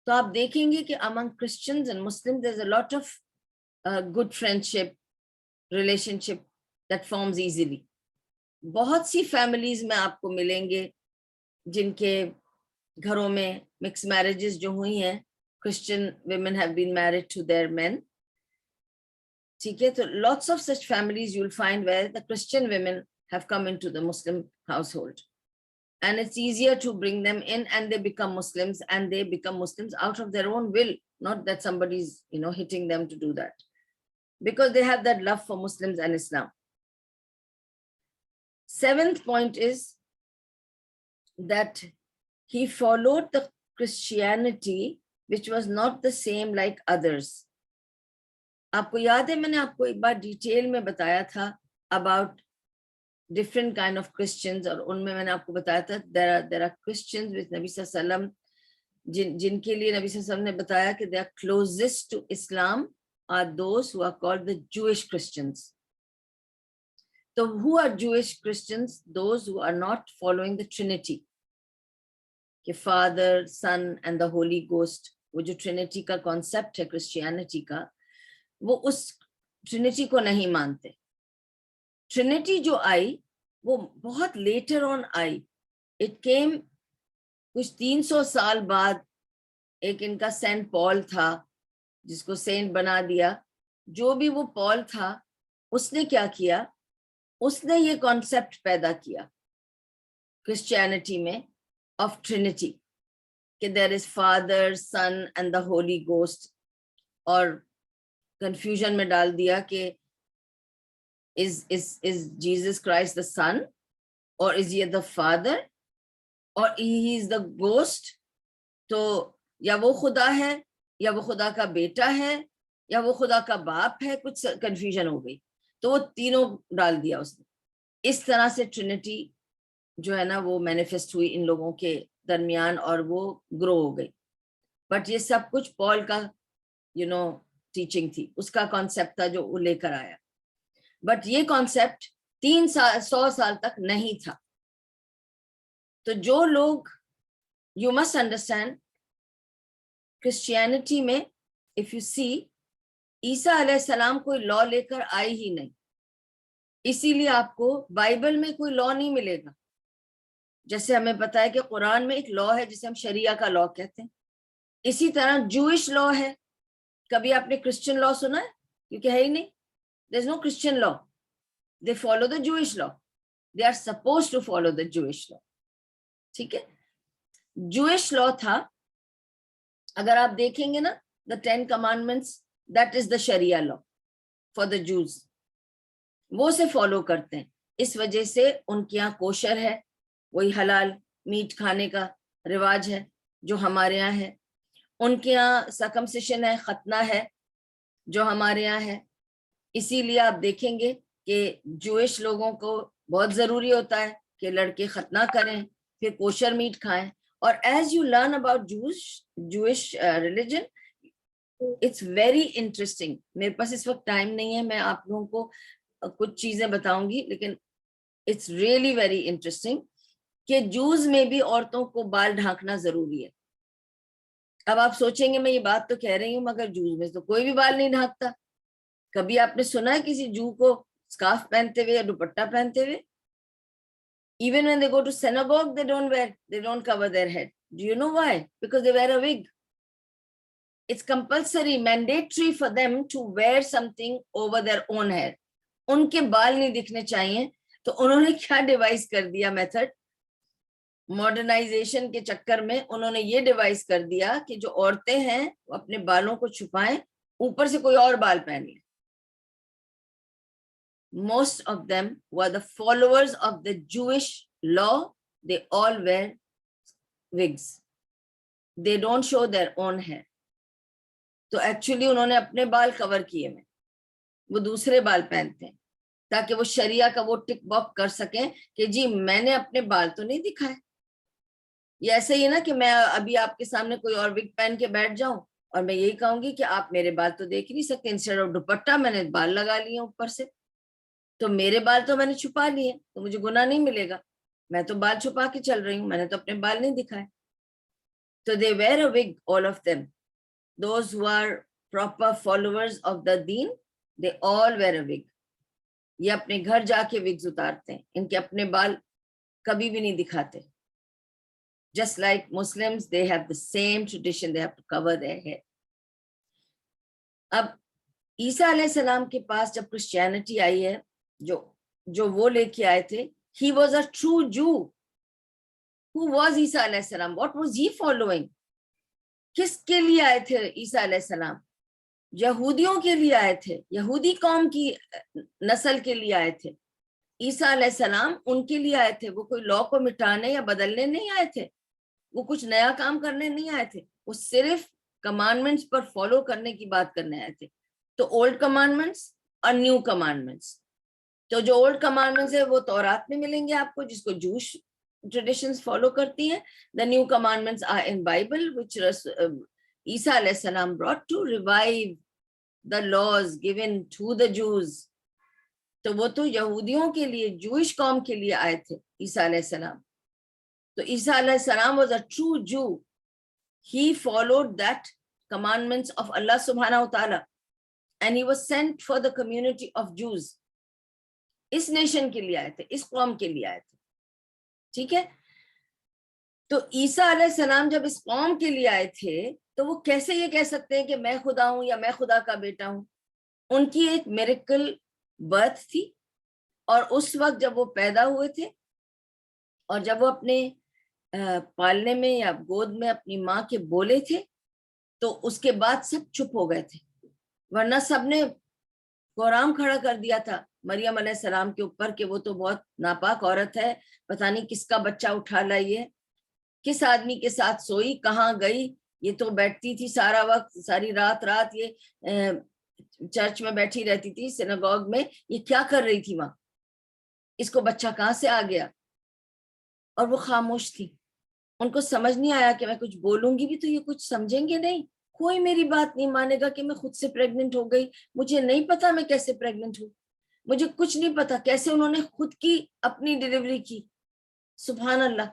تو آپ دیکھیں گے کہ among Christians and Muslims there's a lot of good friendship, relationship that forms easily. بہت سی فیملیز میں آپ کو ملیں گے جن کے گھروں میں مکس میرجز جو ہوئی ہیں, Christian women have been married to their men. ٹھیک ہے, تو lots of such families you'll find where the Christian women have come into the Muslim household. And it's easier to bring them in and they become Muslims, and they become Muslims out of their own will, not that somebody's, hitting them to do that. Because they have that love for Muslims and Islam. 7th point is that he followed the Christianity which was not the same like others. آپ کو یاد ہے میں نے آپ کو ایک بار detail میں بتایا تھا about different kind of Christians, اور ان میں نے آپ کو بتایا تھا there are Christians with نبی صلی اللہ علیہ وسلم جن کے لیے نبی صلی اللہ علیہ وسلم نے بتایا کہ they are closest to Islam are those who are called the Jewish Christians. So who are Jewish Christians? Those who are not following the Trinity, کہ Father, Son and the Holy Ghost. وہ جو Trinity کا concept ہے Christianity کا, وہ اس Trinity کو نہیں مانتے. Trinity جو آئی وہ بہت later on I. It came کچھ 300 سال بعد. ایک ان کا سینٹ پال تھا جس کو سینٹ بنا دیا. جو بھی وہ پال تھا اس نے کیا کیا, اس نے یہ کانسیپٹ پیدا کیا کرسچینٹی میں آف ٹرینٹی, کہ there is father, son and the holy ghost, اور کنفیوژن میں ڈال دیا کہ is Jesus Christ the son, or is he the father, or he is the ghost. تو یا وہ خدا ہے یا وہ خدا کا بیٹا ہے یا وہ خدا کا باپ ہے, کچھ کنفیوژن ہو گئی. تو وہ تینوں ڈال دیا اس نے. اس طرح سے ٹرینٹی جو ہے نا وہ مینیفیسٹ ہوئی ان لوگوں کے درمیان اور وہ گرو ہو گئی. بٹ یہ سب کچھ پال کا ٹیچنگ تھی, اس کا کانسیپٹ تھا جو وہ لے کر آیا. بٹ یہ کانسیپٹ 300 سال تک نہیں تھا. تو جو لوگ, یو مسٹ انڈرسٹینڈ, کرسچینٹی میں اف یو سی, عیسیٰ علیہ السلام کوئی لا لے کر آئے ہی نہیں. اسی لیے آپ کو بائبل میں کوئی لا نہیں ملے گا. جیسے ہمیں پتا ہے کہ قرآن میں ایک لا ہے جسے ہم شریعہ کا لا کہتے ہیں, اسی طرح جوئش لا ہے. کبھی آپ نے کرسچن لا سنا ہے؟ کیونکہ ہے ہی نہیں. There is no Christian law. They follow the Jewish law. They are supposed to follow the Jewish law. ٹھیک ہے, Jewish law تھا. اگر آپ دیکھیں گے نا, the 10 commandments, that is the Sharia law. for the Jews. وہ سے فالو کرتے ہیں. اس وجہ سے ان کے یہاں کوشر ہے, وہی حلال میٹ کھانے کا رواج ہے جو ہمارے یہاں ہے. ان کے یہاں سرکمسیشن ہے, ختنہ ہے جو ہمارے یہاں ہے. اسی لیے آپ دیکھیں گے کہ جوئش لوگوں کو بہت ضروری ہوتا ہے کہ لڑکے ختنہ کریں, پھر کوشر میٹ کھائیں. اور as you learn about Jewish religion, it's very interesting. میرے پاس اس وقت ٹائم نہیں ہے, میں آپ لوگوں کو کچھ چیزیں بتاؤں گی, لیکن اٹس ریئلی ویری انٹرسٹنگ کہ جوز میں بھی عورتوں کو بال ڈھانکنا ضروری ہے. اب آپ سوچیں گے میں یہ بات تو کہہ رہی ہوں مگر جوز میں تو کوئی بھی بال نہیں ڈھانکتا. کبھی آپ نے سنا ہے کسی جو کو سکارف پہنتے ہوئے یا دوپٹہ پہنتے ہوئے؟ Even when they go to synagogue, they don't cover their head. Do you know why? Because they wear a wig. It's compulsory, mandatory for them to wear something over their own hair. ان کے بال نہیں دکھنے چاہیے. تو انہوں نے کیا devise کر دیا میتھڈ, ماڈرنائزیشن کے چکر میں انہوں نے یہ ڈیوائز کر دیا کہ جو عورتیں ہیں وہ اپنے بالوں کو چھپائیں, اوپر سے کوئی اور بال پہن لیں. Most of them were the followers of the Jewish law. They all wear wigs. They don't show their own hair. تو ایکچولی انہوں نے اپنے بال کور کیے میں, وہ دوسرے بال پہنتے ہیں تاکہ وہ شریعہ کا وہ ٹک باک کر سکیں کہ جی میں نے اپنے بال تو نہیں دکھائے. یہ ایسے ہی نا کہ میں ابھی آپ کے سامنے کوئی اور وگ پہن کے بیٹھ جاؤں اور میں یہی کہوں گی کہ آپ میرے بال تو دیکھ نہیں سکتے, انسٹیڈ آف دوپٹہ میں نے بال لگا لیے اوپر سے, تو میرے بال تو میں نے چھپا لیے تو مجھے گناہ نہیں ملے گا. میں تو بال چھپا کے چل رہی ہوں, میں نے تو اپنے بال نہیں دکھائے. تو they wear a wig, all of them. Those who are proper followers of the deen, they all wear a wig. یہ اپنے گھر جا کے وگز اتارتے ہیں, ان کے اپنے بال کبھی بھی نہیں دکھاتے. Just like Muslims, they have the same tradition, they have to cover their hair. اب عیسیٰ علیہ السلام کے پاس جب کرسچینٹی آئی ہے, جو وہ لے کے آئے تھے, he was a true Jew. Who was عیسیٰ علیہ السلام? What was he following? کس کے لیے آئے تھے عیسیٰ علیہ السلام؟ یہودیوں کے لیے آئے تھے, یہودی قوم کی نسل کے لیے آئے تھے. عیسیٰ علیہ السلام ان کے لیے آئے تھے, وہ کوئی لا کو مٹانے یا بدلنے نہیں آئے تھے, وہ کچھ نیا کام کرنے نہیں آئے تھے, وہ صرف کمانڈمنٹس پر فالو کرنے کی بات کرنے آئے تھے. تو اولڈ کمانڈمنٹس اور نیو کمانڈمنٹس, تو جو اولڈ کمانڈمنٹس ہے وہ تورات میں ملیں گے آپ کو, جس کو جوش ٹریڈیشنز فالو کرتی ہیں. The new commandments are in Bible, which عیسیٰ علیہ السلام brought to revive the laws given to the Jews. تو وہ تو یہودیوں کے لیے, جوئش قوم کے لیے آئے تھے عیسیٰ علیہ السلام. تو عیسیٰ علیہ السلام was a true Jew. He followed that commandments of Allah subhanahu wa ta'ala and he was sent for the community of Jews. اس نیشن کے لیے آئے تھے, اس قوم کے لیے آئے تھے. ٹھیک ہے, تو عیسیٰ علیہ السلام جب اس قوم کے لیے آئے تھے تو وہ کیسے یہ کہہ سکتے ہیں کہ میں خدا ہوں یا میں خدا کا بیٹا ہوں؟ ان کی ایک میریکل برتھ تھی, اور اس وقت جب وہ پیدا ہوئے تھے اور جب وہ اپنے پالنے میں یا گود میں اپنی ماں کے بولے تھے تو اس کے بعد سب چپ ہو گئے تھے, ورنہ سب نے قرآن کھڑا کر دیا تھا مریم علیہ السلام کے اوپر کہ وہ تو بہت ناپاک عورت ہے, پتہ نہیں کس کا بچہ اٹھا لائی ہے, کس آدمی کے ساتھ سوئی, کہاں گئی, یہ تو بیٹھتی تھی سارا وقت, ساری رات یہ چرچ میں بیٹھی رہتی تھی, سیناگوگ میں, یہ کیا کر رہی تھی وہاں, اس کو بچہ کہاں سے آ گیا؟ اور وہ خاموش تھی. ان کو سمجھ نہیں آیا کہ میں کچھ بولوں گی بھی تو یہ کچھ سمجھیں گے نہیں, کوئی میری بات نہیں مانے گا کہ میں خود سے پریگننٹ ہو گئی, مجھے نہیں پتا میں کیسے پریگننٹ ہوں, مجھے کچھ نہیں پتا کیسے انہوں نے خود کی اپنی ڈیلیوری کی. سبحان اللہ,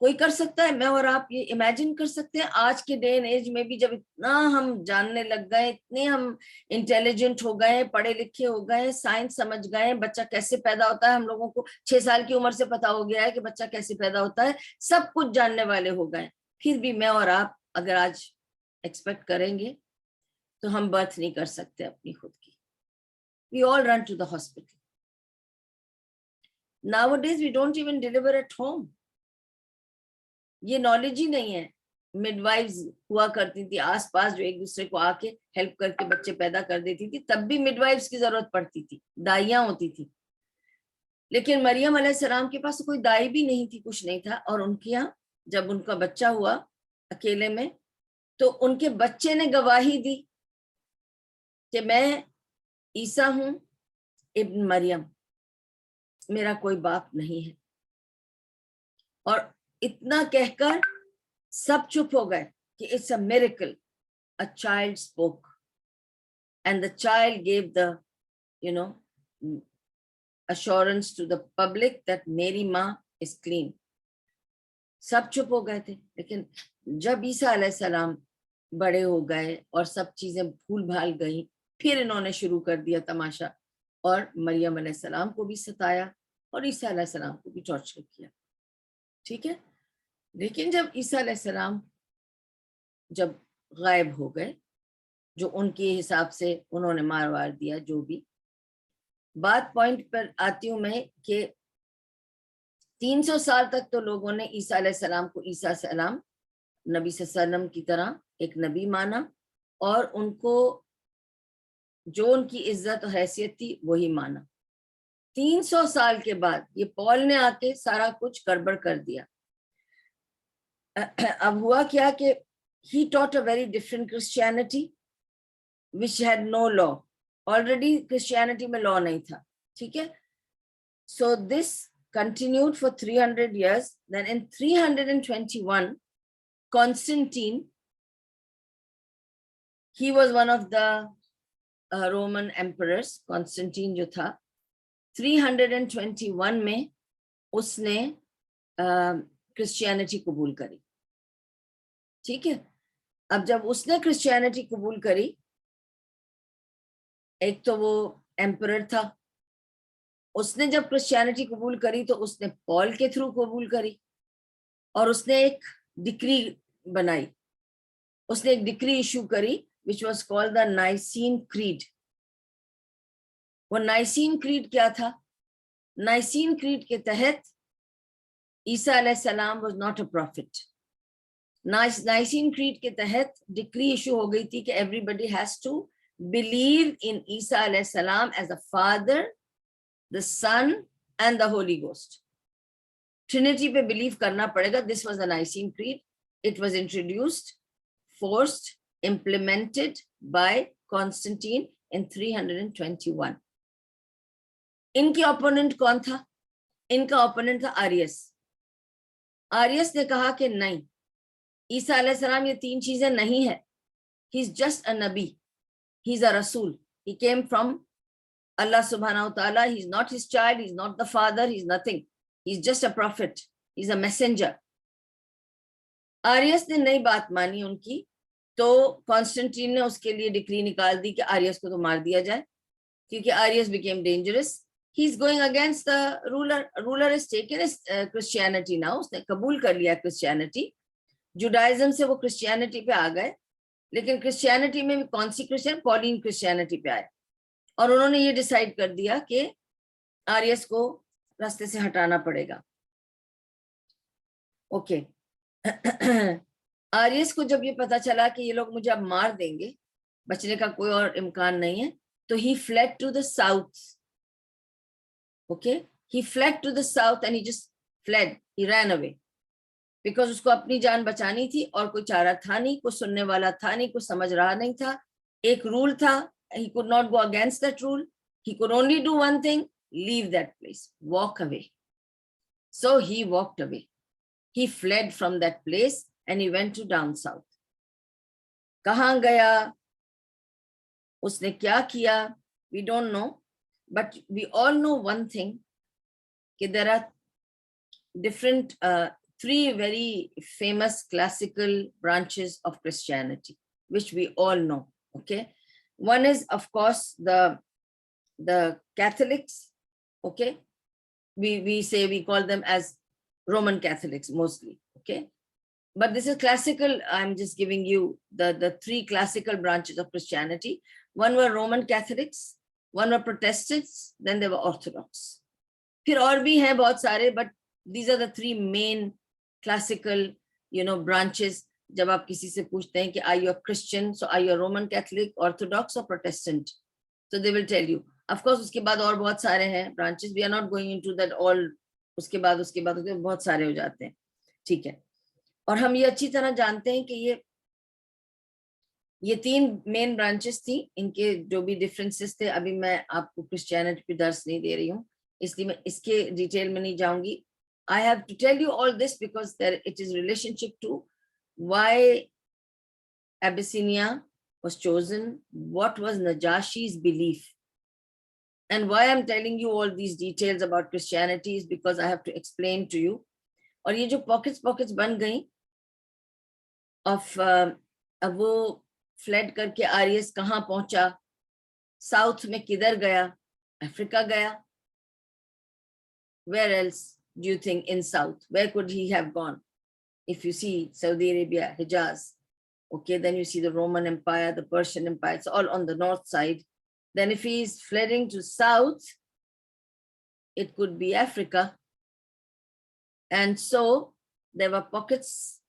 کوئی کر سکتا ہے؟ میں اور آپ یہ امیجن کر سکتے ہیں آج کے ڈے اینڈ ایج میں بھی, جب اتنا ہم جاننے لگ گئے, اتنے ہم انٹیلیجنٹ ہو گئے, پڑھے لکھے ہو گئے, سائنس سمجھ گئے, بچہ کیسے پیدا ہوتا ہے ہم لوگوں کو 6 سال کی عمر سے پتا ہو گیا ہے کہ بچہ کیسے پیدا ہوتا ہے, سب کچھ جاننے والے ہو گئے, پھر بھی میں اور آپ اگر آج ایکسپیکٹ کریں گے تو ہم برتھ نہیں کر سکتے اپنی خود کی. We all run to the hospital. Nowadays we don't even deliver at home. یہ نالج ہی نہیں ہے. مڈ وائفز ہوا کرتی تھی آس پاس جو ایک دوسرے کو آ کے ہیلپ کر کے بچے پیدا کر دیتی تھی, تب بھی مڈ وائفز کی ضرورت پڑتی تھی, دائیاں ہوتی تھی. لیکن مریم علیہ السلام کے پاس کوئی دائی بھی نہیں تھی, کچھ نہیں تھا. اور ان کے یہاں جب ان کا بچہ ہوا اکیلے میں, تو ان کے بچے نے گواہی دی کہ میں عیسیٰ ہوں ابن مریم, میرا کوئی باپ نہیں ہے. اور اتنا کہہ کر سب چپ ہو گئے کہ it's a miracle, a child spoke and the child gave the assurance to the public that میری ماں is clean. سب چپ ہو گئے تھے. لیکن جب عیسیٰ علیہ السلام بڑے ہو گئے اور سب چیزیں بھول بھال گئیں, پھر انہوں نے شروع کر دیا تماشا, اور مریم علیہ السلام کو بھی ستایا اور عیسیٰ علیہ السلام کو بھی ٹارچر کیا. ٹھیک ہے. لیکن جب عیسیٰ علیہ السلام جب غائب ہو گئے, جو ان کے حساب سے انہوں نے مار وار دیا, جو بھی بات پوائنٹ پر آتی ہوں میں کہ 300 سال تک تو لوگوں نے عیسیٰ علیہ السلام کو عیسیٰ السلام نبی صلی اللہ علیہ وسلم کی طرح ایک نبی مانا, اور ان کو جو ان کی عزت و حیثیت تھی وہی مانا. 300 سال کے بعد یہ پال نے آ کے سارا کچھ گڑبڑ کر دیا. اب ہوا کیا کہ he taught a very different Christianity which had no law. Already Christianity میں law نہیں تھا. ٹھیک ہے. So this continued for 300 years. Then in 321, Constantine, he was one of the Roman emperors. Constantine جو تھا 321 میں اس نے کرسچینٹی قبول کری. ٹھیک ہے. اب جب اس نے کرسچینٹی قبول کری, ایک تو وہ ایمپرر تھا, اس نے جب کرسچینٹی قبول کری تو اس نے پال کے تھرو قبول کری, اور اس نے ایک ڈکری بنائی, اس نے ایک ڈکری ایشو کری which was called the Nicene Creed. وہ نائسین کریڈ کیا تھا؟ نائسین کریڈ کے تحت عیسیٰ علیہ السلام was not a prophet. Nicene کریڈ کے تحت ڈکری ایشو ہو گئی تھی کہ everybody has to believe in عیسیٰ علیہ السلام as a father, the son and the Holy Ghost. Trinity پہ believe کرنا پڑے گا. This was the Nicene Creed. It was introduced, forced, implemented by Constantine in 321. ان کی اوپوننٹ کون تھا؟ ان کا اوپوننٹ تھا آریس. آریس نے کہا کہ نہیں, عیسیٰ علیہ السلام یہ تین چیزیں نہیں ہے. He is just a نبی, he is a رسول, he came from Allah subhanahu wa ta'ala, he is not his child, he is not the father, he is nothing, he is just a prophet, he is a messenger. آریس نے نئی بات مانی ان کی, تو Constantine نے اس کے لیے ڈکری نکال دی کہ آریس کو تو مار دیا جائے, کیونکہ آریس became dangerous. He is going against the ruler. Ruler has taken his Christianity now. اس نے قبول کر لیا کرسچینٹی. جوڈائزم سے وہ کرسچینٹی پہ آ گئے, لیکن کرسچینٹی میں کون سی کرسچین؟ پولین کرسچینٹی پہ آئے, اور انہوں نے یہ ڈیسائیڈ کر دیا کہ آریس کو راستے سے ہٹانا پڑے گا. اوکے. آریس کو جب یہ پتا چلا کہ یہ لوگ مجھے اب مار دیں گے, بچنے کا کوئی اور امکان نہیں ہے, تو he fled to the south. Okay, he fled to the south and he just fled, he ran away, because اس کو اپنی جان بچانی تھی اور کوئی چارہ تھا نہیں, کوئی سننے والا تھا نہیں, کوئی سمجھ رہا نہیں تھا. ایک رول تھا, he could not go against that rule, he could only do one thing, leave that place, walk away. So he walked away, he fled from that place and he went to down south. کہاں گیا, اس نے کیا کیا, we don't know. But we all know one thing, that there are different, three very famous classical branches of Christianity, which we all know. Okay. One is, of course, the Catholics. Okay. We call them as Roman Catholics mostly. Okay. But this is classical. I'm just giving you the three classical branches of Christianity. One were Roman Catholics, one were Protestants, then they were Orthodox. پھر اور بھی ہیں بہت سارے, but these are the three main classical, branches جب آپ کسی سے پوچھتے ہیں کہ are you a Christian, so are you a Roman Catholic, Orthodox or Protestant, so they will tell you. Of course اس کے بعد اور بہت سارے ہیں branches, we are not going into that all. اس کے بعد بہت سارے ہو جاتے ہیں, ٹھیک ہے. اور ہم یہ اچھی طرح جانتے ہیں کہ یہ 3 مین برانچز تھی, ان کے جو بھی ڈفرینسز تھے. ابھی میں آپ کو کرسچینٹی پہ درس نہیں دے رہی ہوں, اس لیے میں اس کے ڈیٹیل میں نہیں جاؤں گی. I have to tell you all this because it is relationship to why Abyssinia was chosen, what was Najashi's belief, and why I'm telling you all these details about Christianity is because I have to explain to you. اور یہ جو pockets بن گئیں اب وہ fled کر کے آریس کہاں پہنچا, ساؤتھ میں کدھر گیا, افریقہ گیا. Where else do you think in south? Where could he have gone? If you see Saudi Arabia, Hijaz, okay, then you see the Roman Empire, the Persian Empire, it's all on the north side. Then if he is fleeing to south, it could be Africa. And so there were pockets,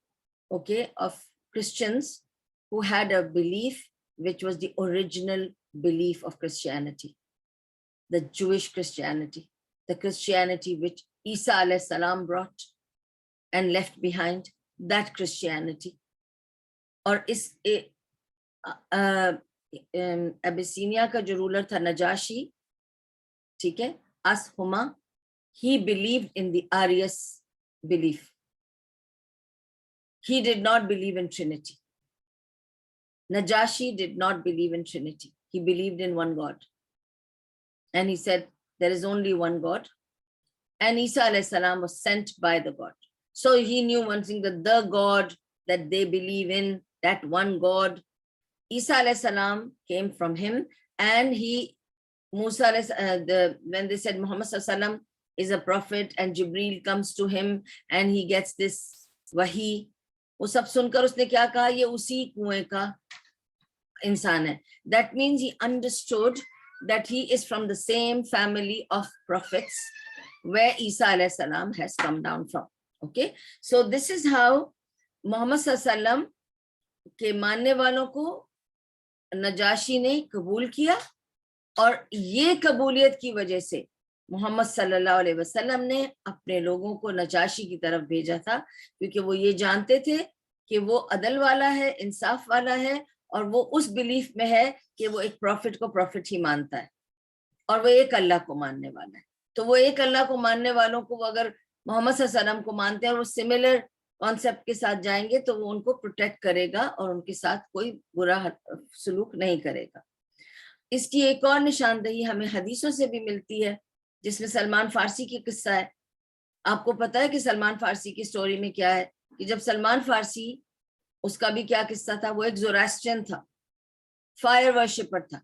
okay, of Christians who had a belief which was the original belief of Christianity, the Jewish Christianity, the Christianity which Isa alayhi salam brought and left behind, that Christianity. اور اس ابیسینیا کا جو roller تھا نجاشی, ٹھیک ہے, اسہما, he believed in the Arius belief. He did not believe in Trinity. Najashi did not believe in Trinity. He believed in one God. And he said, there is only one God. And Isa alayhi salam was sent by the God. So he knew one thing, that the God that they believe in, that one God, Isa alayhi salam came from him. And Musa when they said Muhammad sallallahu alaihi wasallam is a prophet and Jibreel comes to him and he gets this wahi, وہ سب سن کر اس نے کیا کہا, یہ اسی کنویں کا انسان ہے. That means he understood that he is from the same family of prophets where Isa alayhi salam has come down from. Okay, so this is how محمد صلی اللہ علیہ وسلم کے ماننے والوں کو نجاشی نے قبول کیا, اور یہ قبولیت کی وجہ سے محمد صلی اللہ علیہ وسلم نے اپنے لوگوں کو نجاشی کی طرف بھیجا تھا, کیونکہ وہ یہ جانتے تھے کہ وہ عدل والا ہے, انصاف والا ہے, اور وہ اس بلیف میں ہے کہ وہ ایک پروفٹ کو پروفٹ ہی مانتا ہے, اور وہ ایک اللہ کو ماننے والا ہے. تو وہ ایک اللہ کو ماننے والوں کو, وہ اگر محمد صلی اللہ علیہ وسلم کو مانتے ہیں اور وہ سملر کانسیپٹ کے ساتھ جائیں گے, تو وہ ان کو پروٹیکٹ کرے گا اور ان کے ساتھ کوئی برا سلوک نہیں کرے گا. اس کی ایک اور نشاندہی ہمیں حدیثوں سے بھی ملتی ہے, جس میں سلمان فارسی کی قصہ ہے. آپ کو پتا ہے کہ سلمان فارسی کی سٹوری میں کیا ہے, کہ جب سلمان فارسی, اس کا بھی کیا قصہ تھا, وہ ایک زوراسٹرین تھا, فائر ورشپر تھا,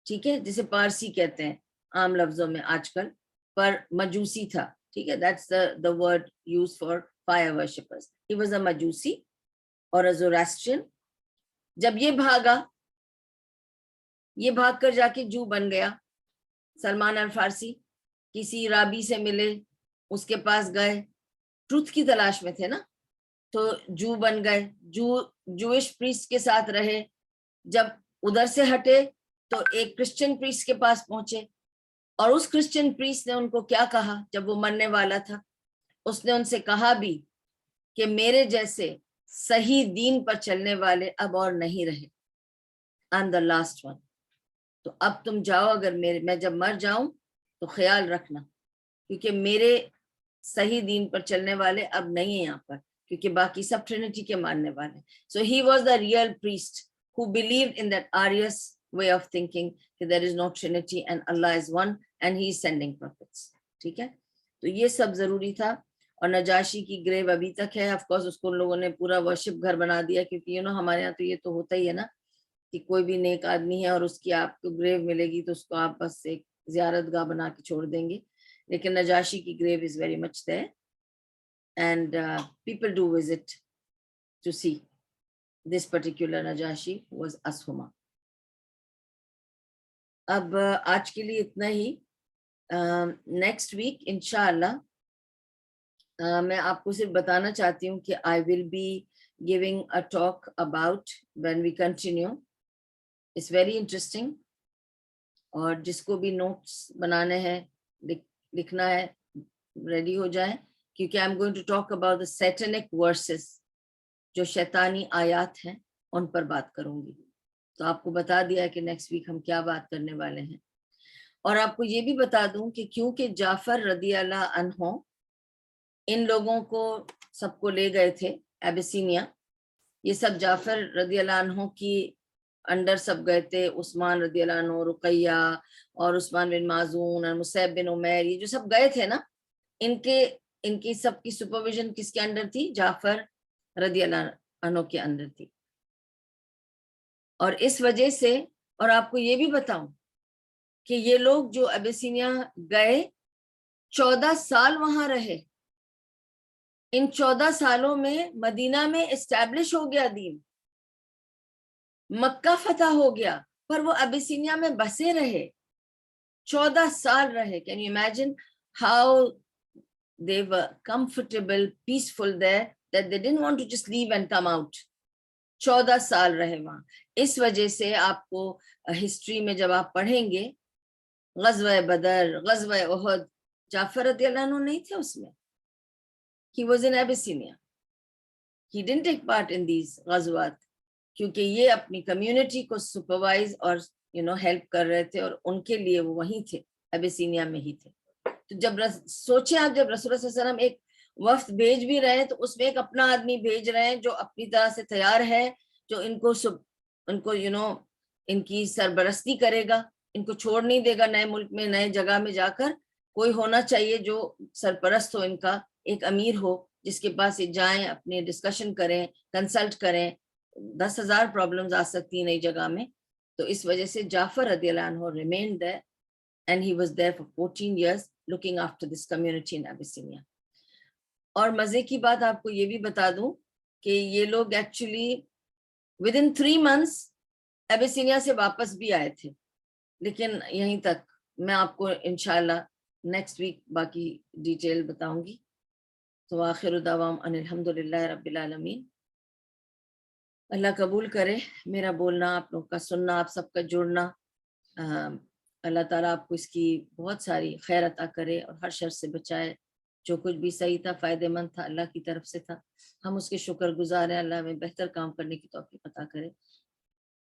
ٹھیک ہے, جسے پارسی کہتے ہیں عام لفظوں میں آج کل, پر مجوسی تھا, ٹھیک ہے, that's the word used for fire worshippers. He was a مجوسی اور a Zoroastrian. جب یہ بھاگ کر جا کے جو بن گیا, سلمان الفارسی کسی رابی سے ملے, اس کے پاس گئے, ٹروتھ کی تلاش میں تھے نا, تو جو بن گئے, جوئش پریسٹ کے ساتھ رہے. جب ادھر سے ہٹے تو ایک کرسچن پریسٹ کے پاس پہنچے, اور اس کرسچن پریسٹ نے ان کو کیا کہا جب وہ مرنے والا تھا, اس نے ان سے کہا بھی کہ میرے جیسے صحیح دین پر چلنے والے اب اور نہیں رہے, I'm the last one. تو اب تم جاؤ, اگر میں جب مر جاؤں تو خیال رکھنا, کیونکہ میرے صحیح دین پر چلنے والے اب نہیں ہیں یہاں پر, کیونکہ باقی سب ٹرینٹی کے ماننے والے. So he was the real priest who believed in that Arius way of thinking, that there is no Trinity and Allah is one and he is sending prophets. ٹھیک ہے, تو یہ سب ضروری تھا. اور نجاشی کی گریو ابھی تک ہے, آف کورس اس کو ان لوگوں نے پورا ورشپ گھر بنا دیا, کیونکہ ہمارے یہاں تو یہ تو ہوتا ہی ہے نا, کہ کوئی بھی نیک آدمی ہے اور اس کی آپ کو گریو ملے گی تو اس کو آپ بس ایک زیارت گاہ بنا کے چھوڑ دیں گے. لیکن نجاشی کی grave is very much there and people do visit to see this particular Najashi who was Ashuma. اب آج کے لیے اتنا ہی. نیکسٹ ویک انشاءاللہ میں آپ کو صرف بتانا چاہتی ہوں کہ I will be giving a talk about, when we continue. It's very interesting. اور جس کو بھی نوٹس بنانے ہیں لکھنا ہے ریڈی ہو جائیں, کیونکہ I'm going to talk about the satanic verses, جو شیطانی آیات ہیں ان پر بات کروں گی. تو آپ کو بتا دیا کہ نیکسٹ ویک ہم کیا بات کرنے والے ہیں. اور آپ کو یہ بھی بتا دوں کہ کیونکہ جعفر رضی اللہ عنہ ان لوگوں کو سب کو لے گئے تھے ایبیسینیا, یہ سب جعفر رضی اللہ عنہ کی انڈر سب گئے تھے, عثمان رضی اللہ عنہ, رقیہ اور عثمان بن معزون اور مصعب بن عمیر, یہ جو سب گئے تھے نا, ان کی سب کی سپرویژن کس کے انڈر تھی؟ جعفر رضی اللہ عنہ کے اندر تھی. اور اس وجہ سے, اور آپ کو یہ بھی بتاؤں کہ یہ لوگ جو ابیسینیا گئے 14 سال وہاں رہے. ان 14 سالوں میں مدینہ میں اسٹیبلش ہو گیا دین, مکہ فتح ہو گیا, پر وہ ابیسینیا میں بسے رہے, 14 سال رہے. Can you imagine how they were comfortable, peaceful there, that they didn't want to just leave and come out. 14 سال رہے وہاں. اس وجہ سے آپ کو ہسٹری میں جب آپ پڑھیں گے, غزوہ بدر, غزوہ احد, جعفر رضی اللہ عنہ نہیں تھے اس میں. He was in Abyssinia. He didn't take part in these غزوات, کیونکہ یہ اپنی کمیونٹی کو سپروائز اور ہیلپ کر رہے تھے, اور ان کے لیے وہ وہیں تھے, ابیسینیا میں ہی تھے. تو جب سوچیں آپ, جب رسول اللہ صلی اللہ علیہ وسلم ایک وفد بھیج بھی رہے ہیں تو اس میں ایک اپنا آدمی بھیج رہے ہیں جو اپنی طرح سے تیار ہے, جو ان کو ان کی سربرستی کرے گا, ان کو چھوڑ نہیں دے گا نئے ملک میں, نئے جگہ میں جا کر. کوئی ہونا چاہیے جو سرپرست ہو ان کا, ایک امیر ہو جس کے پاس جائیں, اپنے ڈسکشن کریں, کنسلٹ کریں. 10,000 پرابلمز آ سکتی ہیں نئی جگہ میں. تو اس وجہ سے جعفر رضی اللہ عنہ remained there and he was there for 14 years looking after this community in Abyssinia. اور مزے کی بات آپ کو یہ بھی بتا دوں کہ یہ لوگ ایکچولی within 3 months ایبیسینیا سے واپس بھی آئے تھے, لیکن یہیں تک. میں آپ کو انشاءاللہ نیکسٹ ویک باقی ڈیٹیل بتاؤں گی. تو آخر دعوام ان الحمدللہ رب العالمین. اللہ قبول کرے میرا بولنا, آپ لوگ کا سننا, آپ سب کا جڑنا. اللہ تعالیٰ آپ کو اس کی بہت ساری خیر عطا کرے اور ہر شر سے بچائے. جو کچھ بھی صحیح تھا, فائدہ مند تھا, اللہ کی طرف سے تھا, ہم اس کے شکر گزار ہیں. اللہ ہمیں بہتر کام کرنے کی توفیق عطا کرے.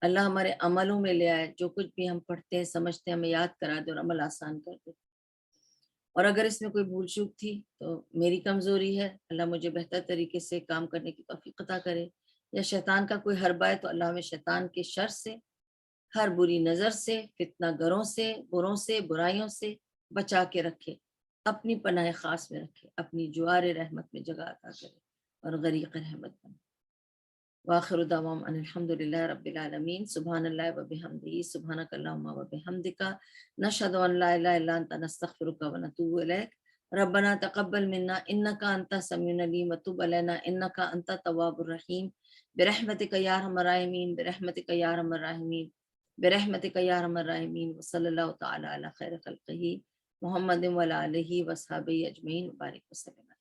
اللہ ہمارے عملوں میں لے آئے, جو کچھ بھی ہم پڑھتے ہیں سمجھتے ہیں ہمیں یاد کرا دے اور عمل آسان کر دے. اور اگر اس میں کوئی بھول چوک تھی تو میری کمزوری ہے, اللہ مجھے بہتر طریقے سے کام کرنے کی توفیق عطا کرے. یا شیطان کا کوئی حربہ ہے تو اللہ ہمیں شیطان کے شر سے, ہر بری نظر سے, فتنہ گروں سے, بروں سے, برائیوں سے بچا کے رکھے, اپنی پناہ خاص میں رکھے, اپنی جوار رحمت میں جگہ عطا کرے اور غریق رحمت بنے. وآخر دعوام ان الحمدللہ رب العالمین. سبحان اللہ وبحمدہ, سبحانک اللہم وبحمدک, نشہد ان لا الہ الا انت, نستغفرک ونتوب الیک. ربنا تقبل منا انک انت السمیع العلیم وتب علینا انک انت التواب الرحیم. برحمتک یا ارحم الراحمین, برحمتک یا ارحم الراحمین, برحمتک یا ارحم الراحمین. وصلی اللہ تعالی علی خیر خلقہ محمد وعلی آلہ وصحبہ اجمعین. وبارک وسلم.